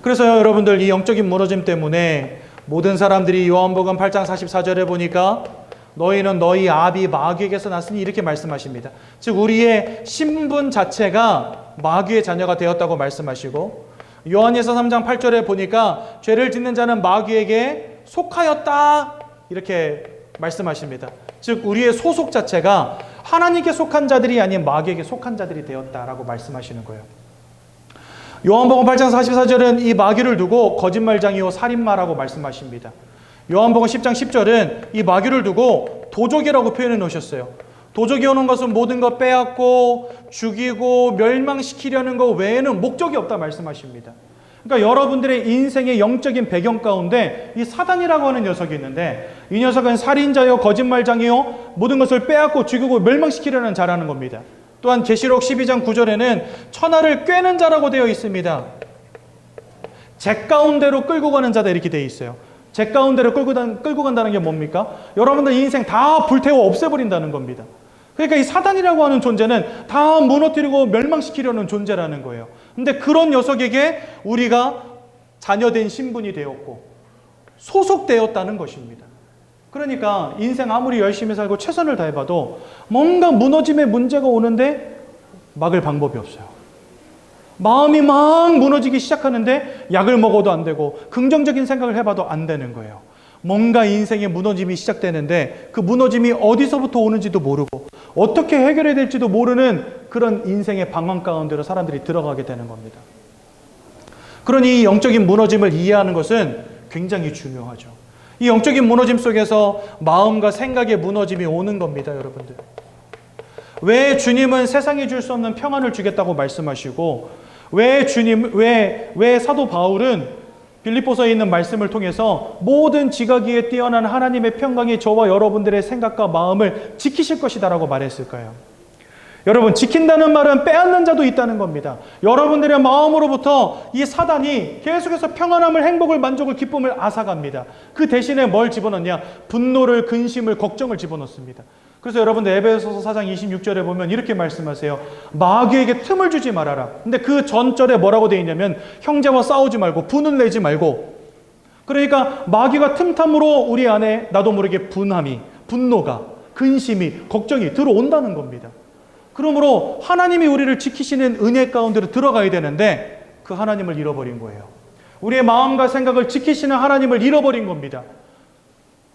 그래서요, 여러분들 이 영적인 무너짐 때문에 모든 사람들이 요한복음 8장 44절에 보니까 너희는 너희 아비 마귀에게서 났으니 이렇게 말씀하십니다. 즉 우리의 신분 자체가 마귀의 자녀가 되었다고 말씀하시고 요한일서 3장 8절에 보니까 죄를 짓는 자는 마귀에게 속하였다 이렇게 말씀하십니다. 즉 우리의 소속 자체가 하나님께 속한 자들이 아닌 마귀에게 속한 자들이 되었다라고 말씀하시는 거예요. 요한복음 8장 44절은 이 마귀를 두고 거짓말장이요 살인마라고 말씀하십니다. 요한복음 10장 10절은 이 마귀를 두고 도적이라고 표현해 놓으셨어요. 도적이 오는 것은 모든 것 빼앗고 죽이고 멸망시키려는 것 외에는 목적이 없다 말씀하십니다. 그러니까 여러분들의 인생의 영적인 배경 가운데 이 사단이라고 하는 녀석이 있는데 이 녀석은 살인자요 거짓말장이요 모든 것을 빼앗고 죽이고 멸망시키려는 자라는 겁니다. 또한 계시록 12장 9절에는 천하를 꿰는 자라고 되어 있습니다. 제 가운데로 끌고 가는 자다 이렇게 되어 있어요. 제 가운데로 끌고 간다는 게 뭡니까? 여러분들 인생 다 불태워 없애버린다는 겁니다. 그러니까 이 사단이라고 하는 존재는 다 무너뜨리고 멸망시키려는 존재라는 거예요. 근데 그런 녀석에게 우리가 자녀된 신분이 되었고 소속되었다는 것입니다. 그러니까 인생 아무리 열심히 살고 최선을 다해봐도 뭔가 무너짐의 문제가 오는데 막을 방법이 없어요. 마음이 막 무너지기 시작하는데 약을 먹어도 안 되고 긍정적인 생각을 해봐도 안 되는 거예요. 뭔가 인생의 무너짐이 시작되는데 그 무너짐이 어디서부터 오는지도 모르고 어떻게 해결해야 될지도 모르는 그런 인생의 방황 가운데로 사람들이 들어가게 되는 겁니다. 그러니 이 영적인 무너짐을 이해하는 것은 굉장히 중요하죠. 이 영적인 무너짐 속에서 마음과 생각의 무너짐이 오는 겁니다, 여러분들. 왜 주님은 세상이 줄 수 없는 평안을 주겠다고 말씀하시고 왜 사도 바울은 빌립보서에 있는 말씀을 통해서 모든 지각위에 뛰어난 하나님의 평강이 저와 여러분들의 생각과 마음을 지키실 것이다라고 말했을까요? 여러분, 지킨다는 말은 빼앗는 자도 있다는 겁니다. 여러분들의 마음으로부터 이 사단이 계속해서 평안함을, 행복을, 만족을, 기쁨을 앗아갑니다. 그 대신에 뭘 집어넣냐? 분노를, 근심을, 걱정을 집어넣습니다. 그래서 여러분들 에베소서 4장 26절에 보면 이렇게 말씀하세요. 마귀에게 틈을 주지 말아라. 근데 그 전절에 뭐라고 되어 있냐면 형제와 싸우지 말고 분을 내지 말고. 그러니까 마귀가 틈탐으로 우리 안에 나도 모르게 분노가, 근심이, 걱정이 들어온다는 겁니다. 그러므로 하나님이 우리를 지키시는 은혜 가운데로 들어가야 되는데 그 하나님을 잃어버린 거예요. 우리의 마음과 생각을 지키시는 하나님을 잃어버린 겁니다.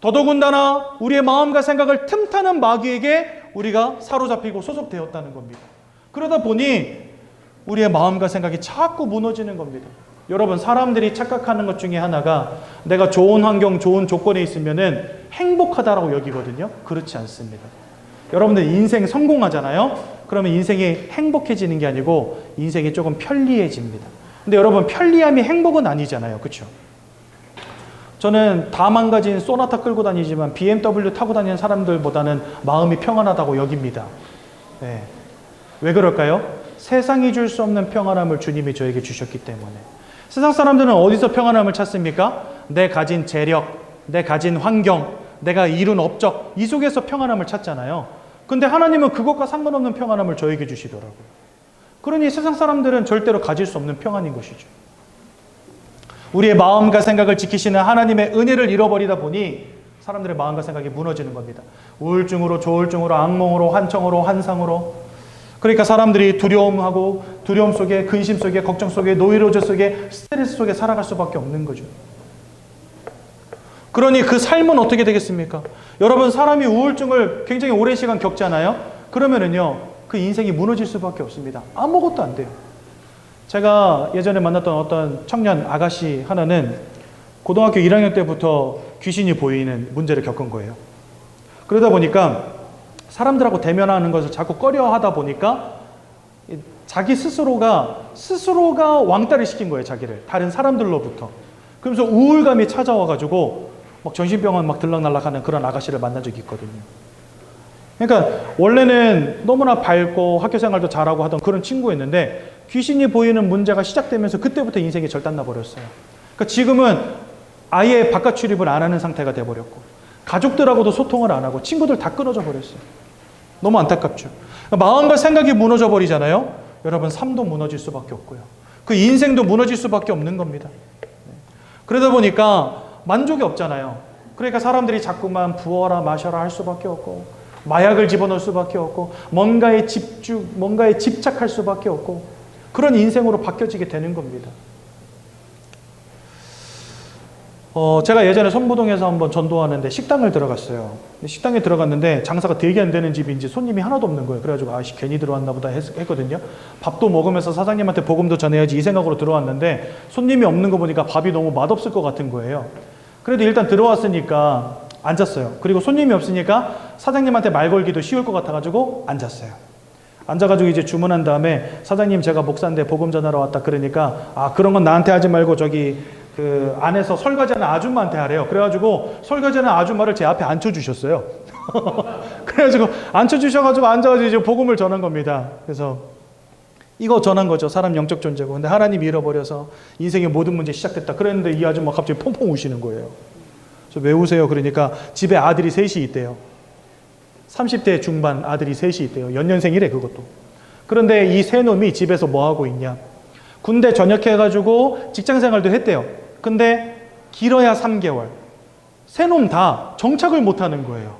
더더군다나 우리의 마음과 생각을 틈타는 마귀에게 우리가 사로잡히고 소속되었다는 겁니다. 그러다 보니 우리의 마음과 생각이 자꾸 무너지는 겁니다. 여러분, 사람들이 착각하는 것 중에 하나가 내가 좋은 환경, 좋은 조건에 있으면은 행복하다라고 여기거든요. 그렇지 않습니다. 여러분들 인생 성공하잖아요. 그러면 인생이 행복해지는 게 아니고 인생이 조금 편리해집니다. 근데 여러분, 편리함이 행복은 아니잖아요. 그렇죠? 저는 다 망가진 소나타 끌고 다니지만 BMW 타고 다니는 사람들보다는 마음이 평안하다고 여깁니다. 네. 왜 그럴까요? 세상이 줄 수 없는 평안함을 주님이 저에게 주셨기 때문에. 세상 사람들은 어디서 평안함을 찾습니까? 내 가진 재력, 내 가진 환경, 내가 이룬 업적, 이 속에서 평안함을 찾잖아요. 근데 하나님은 그것과 상관없는 평안함을 저에게 주시더라고요. 그러니 세상 사람들은 절대로 가질 수 없는 평안인 것이죠. 우리의 마음과 생각을 지키시는 하나님의 은혜를 잃어버리다 보니 사람들의 마음과 생각이 무너지는 겁니다. 우울증으로, 조울증으로, 악몽으로, 환청으로, 환상으로. 그러니까 사람들이 두려움하고 두려움 속에, 근심 속에, 걱정 속에, 노이로제 속에, 스트레스 속에 살아갈 수밖에 없는 거죠. 그러니 그 삶은 어떻게 되겠습니까? 여러분, 사람이 우울증을 굉장히 오랜 시간 겪잖아요. 그러면은요, 그 인생이 무너질 수밖에 없습니다. 아무것도 안 돼요. 제가 예전에 만났던 어떤 청년 아가씨 하나는 고등학교 1학년 때부터 귀신이 보이는 문제를 겪은 거예요. 그러다 보니까 사람들하고 대면하는 것을 자꾸 꺼려 하다 보니까 자기 스스로가 왕따를 시킨 거예요, 자기를. 다른 사람들로부터. 그러면서 우울감이 찾아와가지고 막 정신병원 막 들락날락하는 그런 아가씨를 만난 적이 있거든요. 그러니까 원래는 너무나 밝고 학교 생활도 잘하고 하던 그런 친구였는데 귀신이 보이는 문제가 시작되면서 그때부터 인생이 절단나 버렸어요. 그러니까 지금은 아예 바깥 출입을 안 하는 상태가 돼버렸고 가족들하고도 소통을 안 하고 친구들 다 끊어져 버렸어요. 너무 안타깝죠. 마음과 생각이 무너져 버리잖아요. 여러분, 삶도 무너질 수밖에 없고요. 그 인생도 무너질 수밖에 없는 겁니다. 그러다 보니까 만족이 없잖아요. 그러니까 사람들이 자꾸만 부어라 마셔라 할 수밖에 없고 마약을 집어넣을 수밖에 없고 뭔가에 집착할 수밖에 없고 그런 인생으로 바뀌어지게 되는 겁니다. 제가 예전에 선부동에서 한번 전도하는데 식당을 들어갔어요. 식당에 들어갔는데 장사가 되게 안 되는 집인지 손님이 하나도 없는 거예요. 그래가지고 아씨 괜히 들어왔나 보다 했거든요. 밥도 먹으면서 사장님한테 복음도 전해야지 이 생각으로 들어왔는데 손님이 없는 거 보니까 밥이 너무 맛없을 것 같은 거예요. 그래도 일단 들어왔으니까 앉았어요. 그리고 손님이 없으니까 사장님한테 말 걸기도 쉬울 것 같아가지고 앉았어요. 앉아가지고 이제 주문한 다음에 사장님, 제가 목사인데 복음 전하러 왔다. 그러니까 아, 그런 건 나한테 하지 말고 저기 그 안에서 설거지하는 아줌마한테 하래요. 그래가지고 설거지하는 아줌마를 제 앞에 앉혀주셨어요. 그래가지고 앉혀주셔가지고 앉아가지고 이제 복음을 전한 겁니다. 그래서 이거 전한 거죠. 사람 영적 존재고. 근데 하나님 잃어버려서 인생의 모든 문제 시작됐다. 그랬는데 이 아줌마 갑자기 펑펑 우시는 거예요. 그래서 왜 우세요? 그러니까 집에 아들이 셋이 있대요. 30대 중반 아들이 셋이 있대요. 연년생이래, 그것도. 그런데 이 세 놈이 집에서 뭐 하고 있냐? 군대 전역해가지고 직장생활도 했대요. 근데 길어야 3개월. 세 놈 다 정착을 못하는 거예요.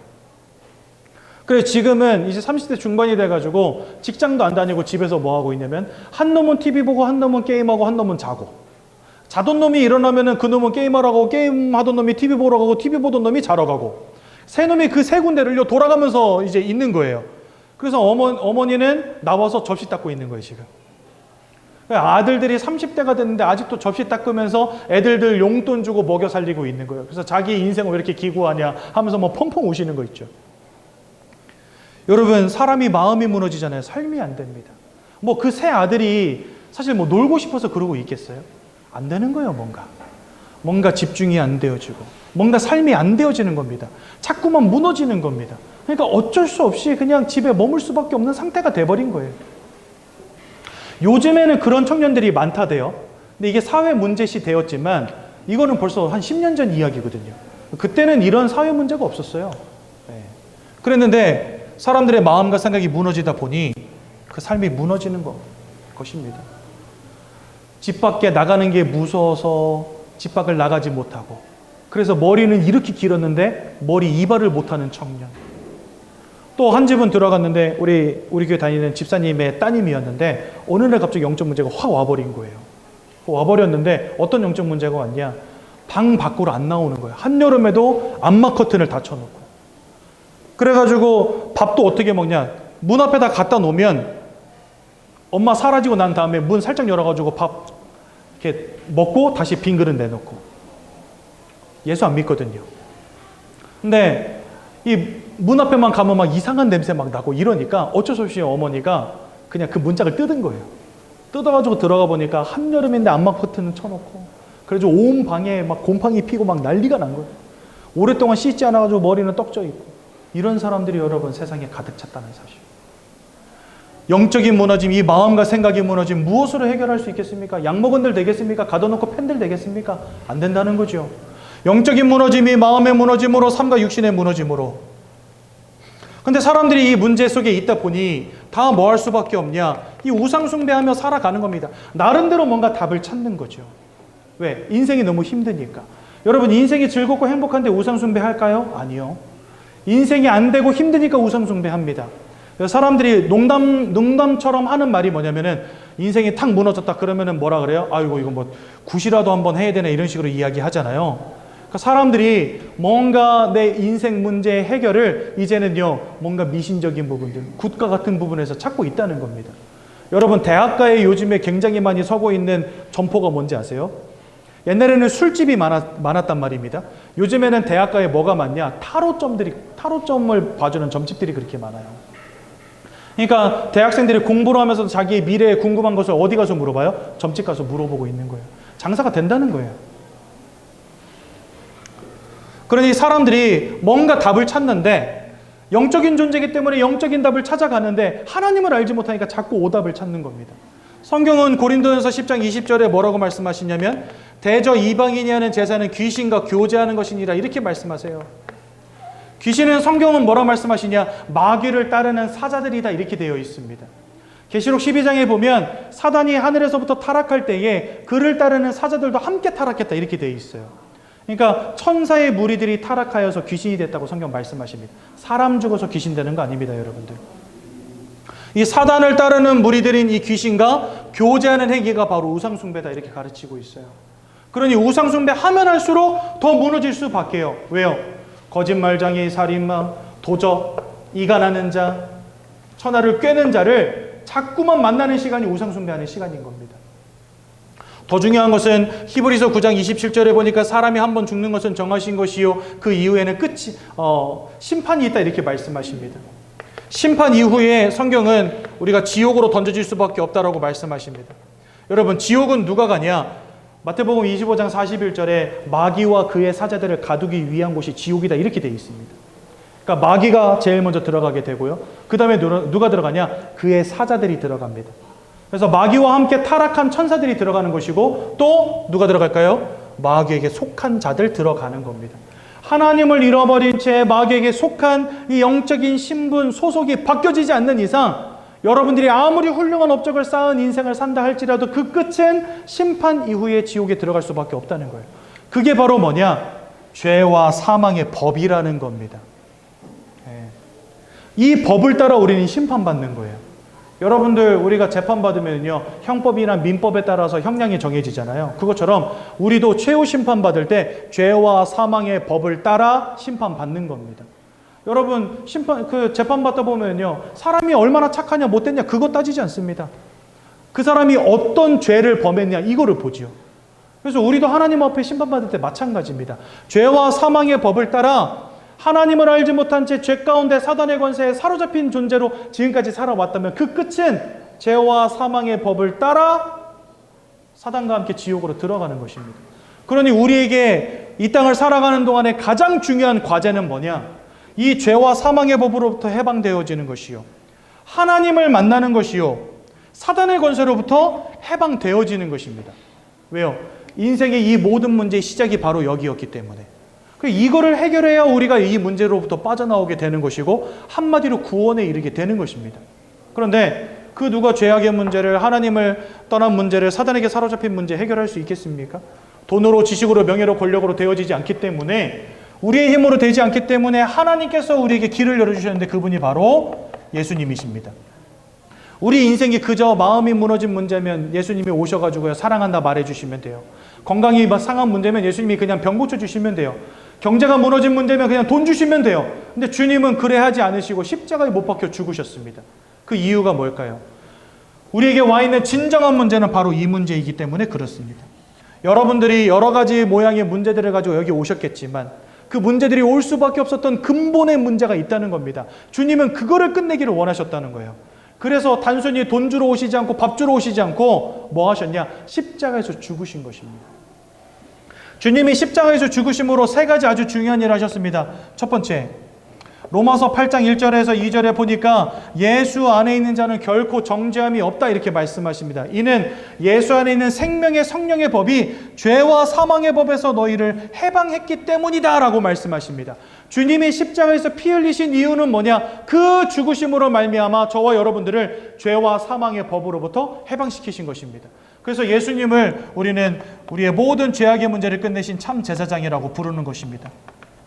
그래서 지금은 이제 30대 중반이 돼가지고 직장도 안 다니고 집에서 뭐 하고 있냐면 한 놈은 TV 보고 한 놈은 게임하고 한 놈은 자고. 자던 놈이 일어나면은 그 놈은 게임하러 가고 게임하던 놈이 TV 보러 가고 TV 보던 놈이 자러 가고. 세 놈이 그 세 군데를요 돌아가면서 이제 있는 거예요. 그래서 어머니는 나와서 접시 닦고 있는 거예요, 지금. 아들들이 30대가 됐는데 아직도 접시 닦으면서 애들들 용돈 주고 먹여 살리고 있는 거예요. 그래서 자기 인생을 왜 이렇게 기구하냐 하면서 뭐 펑펑 우시는 거 있죠. 여러분, 사람이 마음이 무너지잖아요. 삶이 안 됩니다. 뭐 그 세 아들이 사실 뭐 놀고 싶어서 그러고 있겠어요? 안 되는 거예요, 뭔가 집중이 안 되어지고 뭔가 삶이 안 되어지는 겁니다. 자꾸만 무너지는 겁니다. 그러니까 어쩔 수 없이 그냥 집에 머물 수밖에 없는 상태가 돼버린 거예요. 요즘에는 그런 청년들이 많다대요. 근데 이게 사회 문제시 되었지만 이거는 벌써 한 10년 전 이야기거든요. 그때는 이런 사회 문제가 없었어요. 네. 그랬는데 사람들의 마음과 생각이 무너지다 보니 그 삶이 무너지는 것입니다. 집 밖에 나가는 게 무서워서 집 밖을 나가지 못하고, 그래서 머리는 이렇게 길었는데 머리 이발을 못하는 청년. 또 한 집은 들어갔는데 우리 교회 다니는 집사님의 따님이었는데 어느 날 갑자기 영적 문제가 확 와버린 거예요. 와버렸는데 어떤 영적 문제가 왔냐? 방 밖으로 안 나오는 거예요. 한여름에도 암막 커튼을 닫혀놓고. 그래가지고 밥도 어떻게 먹냐. 문 앞에다 갖다 놓으면 엄마 사라지고 난 다음에 문 살짝 열어가지고 밥 이렇게 먹고 다시 빈 그릇 내놓고. 예수 안 믿거든요. 근데 이 문 앞에만 가면 막 이상한 냄새 막 나고 이러니까 어쩔 수 없이 어머니가 그냥 그 문짝을 뜯은 거예요. 뜯어가지고 들어가 보니까 한여름인데 암막 커튼은 쳐놓고, 그래서 온 방에 막 곰팡이 피고 막 난리가 난 거예요. 오랫동안 씻지 않아가지고 머리는 떡져 있고. 이런 사람들이 여러분 세상에 가득 찼다는 사실. 영적인 무너짐, 이 마음과 생각이 무너짐, 무엇으로 해결할 수 있겠습니까? 양모건들 되겠습니까? 가둬놓고 팬들 되겠습니까? 안 된다는 거죠. 영적인 무너짐이 마음의 무너짐으로, 삶과 육신의 무너짐으로. 근데 사람들이 이 문제 속에 있다 보니 다 뭐 할 수밖에 없냐? 이 우상 숭배하며 살아가는 겁니다. 나름대로 뭔가 답을 찾는 거죠. 왜? 인생이 너무 힘드니까. 여러분, 인생이 즐겁고 행복한데 우상 숭배할까요? 아니요. 인생이 안 되고 힘드니까 우상 숭배합니다. 사람들이 농담처럼 하는 말이 뭐냐면은, 인생이 탁 무너졌다 그러면은 뭐라 그래요? 아이고, 이거 뭐 굿이라도 한번 해야 되네, 이런 식으로 이야기하잖아요. 그러니까 사람들이 뭔가 내 인생 문제의 해결을 이제는요, 뭔가 미신적인 부분들, 굿과 같은 부분에서 찾고 있다는 겁니다. 여러분, 대학가에 요즘에 굉장히 많이 서고 있는 점포가 뭔지 아세요? 옛날에는 술집이 많았단 말입니다. 요즘에는 대학가에 뭐가 많냐? 타로점을 봐주는 점집들이 그렇게 많아요. 그러니까 대학생들이 공부를 하면서 자기의 미래에 궁금한 것을 어디 가서 물어봐요? 점집 가서 물어보고 있는 거예요. 장사가 된다는 거예요. 그러니 사람들이 뭔가 답을 찾는데, 영적인 존재이기 때문에 영적인 답을 찾아가는데 하나님을 알지 못하니까 자꾸 오답을 찾는 겁니다. 성경은 고린도전서 10장 20절에 뭐라고 말씀하시냐면, 대저 이방인이 하는 제사는 귀신과 교제하는 것이니라, 이렇게 말씀하세요. 귀신은 성경은 뭐라 말씀하시냐? 마귀를 따르는 사자들이다, 이렇게 되어 있습니다. 계시록 12장에 보면 사단이 하늘에서부터 타락할 때에 그를 따르는 사자들도 함께 타락했다, 이렇게 되어 있어요. 그러니까 천사의 무리들이 타락하여서 귀신이 됐다고 성경 말씀하십니다. 사람 죽어서 귀신 되는 거 아닙니다, 여러분들. 이 사단을 따르는 무리들인 이 귀신과 교제하는 행위가 바로 우상숭배다, 이렇게 가르치고 있어요. 그러니 우상숭배 하면 할수록 더 무너질 수밖에요. 왜요? 거짓말쟁이, 살인마, 도적, 이간하는 자, 천하를 꿰는 자를 자꾸만 만나는 시간이 우상숭배하는 시간인 겁니다. 더 중요한 것은 히브리서 9장 27절에 보니까 사람이 한 번 죽는 것은 정하신 것이요, 그 이후에는 심판이 있다, 이렇게 말씀하십니다. 심판 이후에 성경은 우리가 지옥으로 던져질 수밖에 없다라고 말씀하십니다. 여러분, 지옥은 누가 가냐? 마태복음 25장 41절에 마귀와 그의 사자들을 가두기 위한 곳이 지옥이다, 이렇게 되어 있습니다. 그러니까 마귀가 제일 먼저 들어가게 되고요, 그 다음에 누가 들어가냐? 그의 사자들이 들어갑니다. 그래서 마귀와 함께 타락한 천사들이 들어가는 것이고, 또 누가 들어갈까요? 마귀에게 속한 자들 들어가는 겁니다. 하나님을 잃어버린 채 마귀에게 속한 이 영적인 신분, 소속이 바뀌어지지 않는 이상, 여러분들이 아무리 훌륭한 업적을 쌓은 인생을 산다 할지라도 그 끝은 심판 이후에 지옥에 들어갈 수밖에 없다는 거예요. 그게 바로 뭐냐? 죄와 사망의 법이라는 겁니다. 이 법을 따라 우리는 심판받는 거예요. 여러분들, 우리가 재판받으면요, 형법이나 민법에 따라서 형량이 정해지잖아요. 그것처럼 우리도 최후 심판받을 때 죄와 사망의 법을 따라 심판받는 겁니다. 여러분, 재판받다 보면요, 사람이 얼마나 착하냐 못됐냐 그거 따지지 않습니다. 그 사람이 어떤 죄를 범했냐 이거를 보지요. 그래서 우리도 하나님 앞에 심판받을 때 마찬가지입니다. 죄와 사망의 법을 따라 하나님을 알지 못한 채 죄 가운데 사단의 권세에 사로잡힌 존재로 지금까지 살아왔다면 그 끝은 죄와 사망의 법을 따라 사단과 함께 지옥으로 들어가는 것입니다. 그러니 우리에게 이 땅을 살아가는 동안에 가장 중요한 과제는 뭐냐? 이 죄와 사망의 법으로부터 해방되어지는 것이요, 하나님을 만나는 것이요, 사단의 권세로부터 해방되어지는 것입니다. 왜요? 인생의 이 모든 문제의 시작이 바로 여기였기 때문에. 이거를 해결해야 우리가 이 문제로부터 빠져나오게 되는 것이고, 한마디로 구원에 이르게 되는 것입니다. 그런데 그 누가 죄악의 문제를, 하나님을 떠난 문제를, 사단에게 사로잡힌 문제 해결할 수 있겠습니까? 돈으로, 지식으로, 명예로, 권력으로 되어지지 않기 때문에, 우리의 힘으로 되지 않기 때문에 하나님께서 우리에게 길을 열어주셨는데 그분이 바로 예수님이십니다. 우리 인생이 그저 마음이 무너진 문제면 예수님이 오셔가지고요, 사랑한다 말해주시면 돼요. 건강이 상한 문제면 예수님이 그냥 병 고쳐주시면 돼요. 경제가 무너진 문제면 그냥 돈 주시면 돼요. 근데 주님은 그래 하지 않으시고 십자가에 못 박혀 죽으셨습니다. 그 이유가 뭘까요? 우리에게 와 있는 진정한 문제는 바로 이 문제이기 때문에 그렇습니다. 여러분들이 여러 가지 모양의 문제들을 가지고 여기 오셨겠지만 그 문제들이 올 수밖에 없었던 근본의 문제가 있다는 겁니다. 주님은 그거를 끝내기를 원하셨다는 거예요. 그래서 단순히 돈 주러 오시지 않고 밥 주러 오시지 않고 뭐 하셨냐? 십자가에서 죽으신 것입니다. 주님이 십자가에서 죽으심으로 세 가지 아주 중요한 일을 하셨습니다. 첫 번째, 로마서 8장 1절에서 2절에 보니까 예수 안에 있는 자는 결코 정죄함이 없다 이렇게 말씀하십니다. 이는 예수 안에 있는 생명의 성령의 법이 죄와 사망의 법에서 너희를 해방했기 때문이다 라고 말씀하십니다. 주님이 십자가에서 피 흘리신 이유는 뭐냐? 그 죽으심으로 말미암아 저와 여러분들을 죄와 사망의 법으로부터 해방시키신 것입니다. 그래서 예수님을 우리는 우리의 모든 죄악의 문제를 끝내신 참 제사장이라고 부르는 것입니다.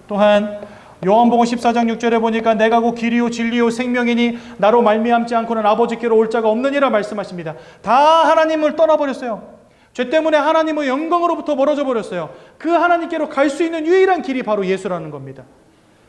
또한 요한복음 14장 6절에 보니까 내가 곧 길이요 진리요 생명이니 나로 말미암지 않고는 아버지께로 올 자가 없느니라 말씀하십니다. 다 하나님을 떠나버렸어요. 죄 때문에 하나님의 영광으로부터 멀어져 버렸어요. 그 하나님께로 갈 수 있는 유일한 길이 바로 예수라는 겁니다.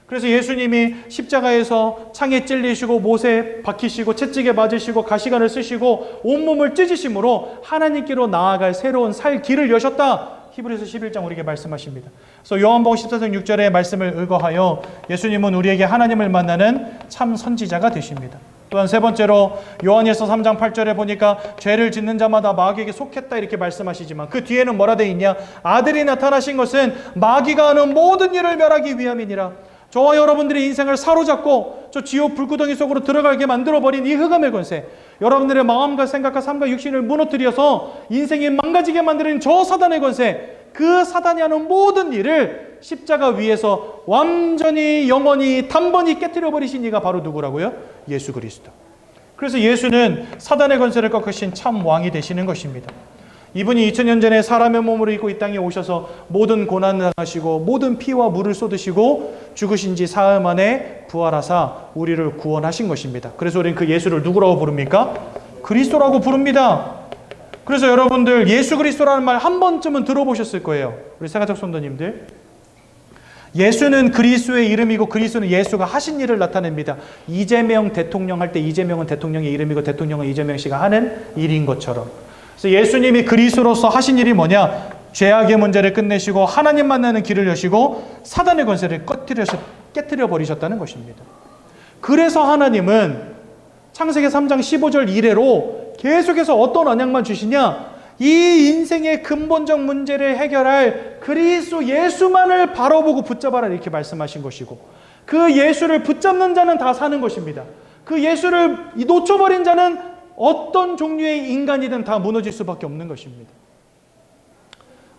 그래서 예수님이 십자가에서 창에 찔리시고 못에 박히시고 채찍에 맞으시고 가시관을 쓰시고 온몸을 찢으심으로 하나님께로 나아갈 새로운 살 길을 여셨다. 히브리서 11장 우리에게 말씀하십니다. 그래서 요한복음 14장 6절의 말씀을 의거하여 예수님은 우리에게 하나님을 만나는 참 선지자가 되십니다. 또한 세 번째로 요한일서 3장 8절에 보니까 죄를 짓는 자마다 마귀에게 속했다 이렇게 말씀하시지만 그 뒤에는 뭐라 되어 있냐? 아들이 나타나신 것은 마귀가 하는 모든 일을 멸하기 위함이니라. 저와 여러분들의 인생을 사로잡고 저 지옥 불구덩이 속으로 들어가게 만들어버린 이 흑암의 권세, 여러분들의 마음과 생각과 삶과 육신을 무너뜨려서 인생이 망가지게 만드는 저 사단의 권세, 그 사단이 하는 모든 일을 십자가 위에서 완전히 영원히 단번히 깨뜨려 버리신 이가 바로 누구라고요? 예수 그리스도. 그래서 예수는 사단의 권세를 꺾으신 참 왕이 되시는 것입니다. 이분이 2000년 전에 사람의 몸으로 입고 이 땅에 오셔서 모든 고난을 당하시고 모든 피와 물을 쏟으시고 죽으신 지 사흘 만에 부활하사 우리를 구원하신 것입니다. 그래서 우리는 그 예수를 누구라고 부릅니까? 그리스도라고 부릅니다. 그래서 여러분들 예수 그리스도라는 말 한 번쯤은 들어보셨을 거예요. 우리 세가족 성도님들. 예수는 그리스도의 이름이고 그리스도는 예수가 하신 일을 나타냅니다. 이재명 대통령 할 때 이재명은 대통령의 이름이고 대통령은 이재명 씨가 하는 일인 것처럼. 그래서 예수님이 그리스도로서 하신 일이 뭐냐? 죄악의 문제를 끝내시고 하나님 만나는 길을 여시고 사단의 권세를 깨뜨려 버리셨다는 것입니다. 그래서 하나님은 창세기 3장 15절 이래로 계속해서 어떤 언약만 주시냐? 이 인생의 근본적 문제를 해결할 그리스도 예수만을 바라보고 붙잡아라 이렇게 말씀하신 것이고, 그 예수를 붙잡는 자는 다 사는 것입니다. 그 예수를 놓쳐버린 자는 어떤 종류의 인간이든 다 무너질 수밖에 없는 것입니다.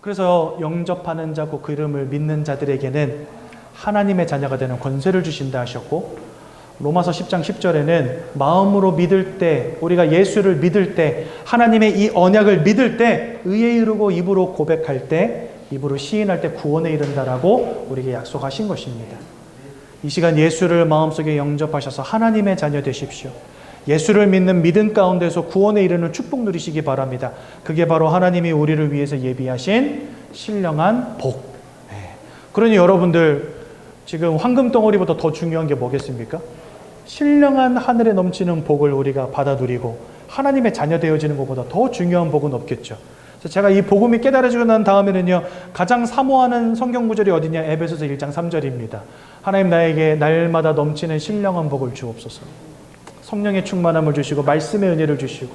그래서 영접하는 자고 그 이름을 믿는 자들에게는 하나님의 자녀가 되는 권세를 주신다 하셨고, 로마서 10장 10절에는 마음으로 믿을 때, 우리가 예수를 믿을 때, 하나님의 이 언약을 믿을 때, 의에 이르고 입으로 고백할 때, 입으로 시인할 때 구원에 이른다라고 우리에게 약속하신 것입니다. 이 시간 예수를 마음속에 영접하셔서 하나님의 자녀 되십시오. 예수를 믿는 믿음 가운데서 구원에 이르는 축복 누리시기 바랍니다. 그게 바로 하나님이 우리를 위해서 예비하신 신령한 복. 그러니 여러분들 지금 황금 덩어리보다 더 중요한 게 뭐겠습니까? 신령한 하늘에 넘치는 복을 우리가 받아 누리고 하나님의 자녀 되어지는 것보다 더 중요한 복은 없겠죠. 그래서 제가 이 복음이 깨달아지고 난 다음에는요, 가장 사모하는 성경 구절이 어디냐? 에베소서 1장 3절입니다. 하나님 나에게 날마다 넘치는 신령한 복을 주옵소서. 성령의 충만함을 주시고 말씀의 은혜를 주시고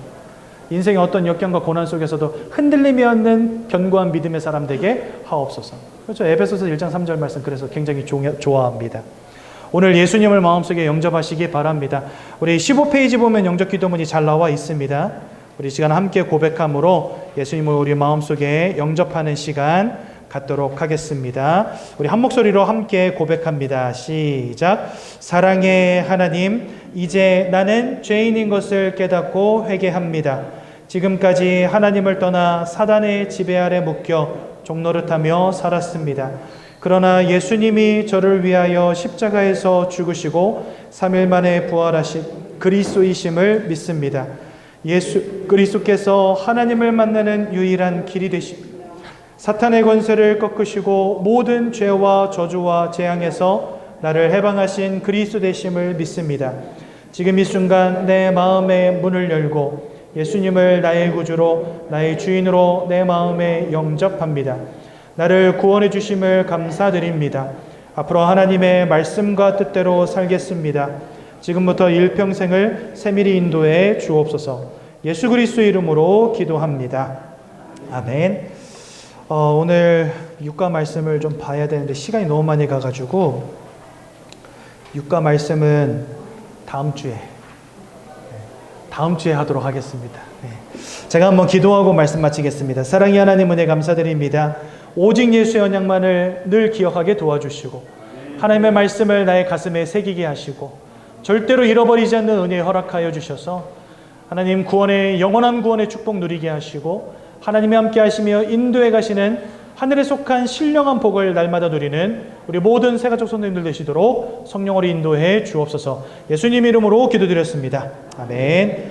인생의 어떤 역경과 고난 속에서도 흔들림이 없는 견고한 믿음의 사람 되게 하옵소서. 그렇죠. 에베소서 1장 3절 말씀 그래서 굉장히 좋아합니다. 오늘 예수님을 마음속에 영접하시기 바랍니다. 우리 15페이지 보면 영접 기도문이 잘 나와 있습니다. 우리 시간 함께 고백함으로 예수님을 우리 마음속에 영접하는 시간 갖도록 하겠습니다. 우리 한 목소리로 함께 고백합니다. 시작. 사랑의 하나님, 이제 나는 죄인인 것을 깨닫고 회개합니다. 지금까지 하나님을 떠나 사단의 지배 아래 묶여 종노릇하며 살았습니다. 그러나 예수님이 저를 위하여 십자가에서 죽으시고 3일 만에 부활하신 그리스도이심을 믿습니다. 예수 그리스도께서 하나님을 만나는 유일한 길이 되십니다. 사탄의 권세를 꺾으시고 모든 죄와 저주와 재앙에서 나를 해방하신 그리스도 되심을 믿습니다. 지금 이 순간 내 마음의 문을 열고 예수님을 나의 구주로 나의 주인으로 내 마음에 영접합니다. 나를 구원해 주심을 감사드립니다. 앞으로 하나님의 말씀과 뜻대로 살겠습니다. 지금부터 일평생을 세밀히 인도해 주옵소서. 예수 그리스도 이름으로 기도합니다. 아멘. 오늘 육가 말씀을 좀 봐야 되는데 시간이 너무 많이 가가지고 육가 말씀은 다음 주에 하도록 하겠습니다. 제가 한번 기도하고 말씀 마치겠습니다. 사랑의 하나님 은혜 감사드립니다. 오직 예수의 언약만을 늘 기억하게 도와주시고 하나님의 말씀을 나의 가슴에 새기게 하시고 절대로 잃어버리지 않는 은혜 허락하여 주셔서 하나님 영원한 구원의 축복 누리게 하시고 하나님이 함께 하시며 인도해 가시는 하늘에 속한 신령한 복을 날마다 누리는 우리 모든 새가족 성도님들 되시도록 성령으로 인도해 주옵소서. 예수님 이름으로 기도드렸습니다. 아멘.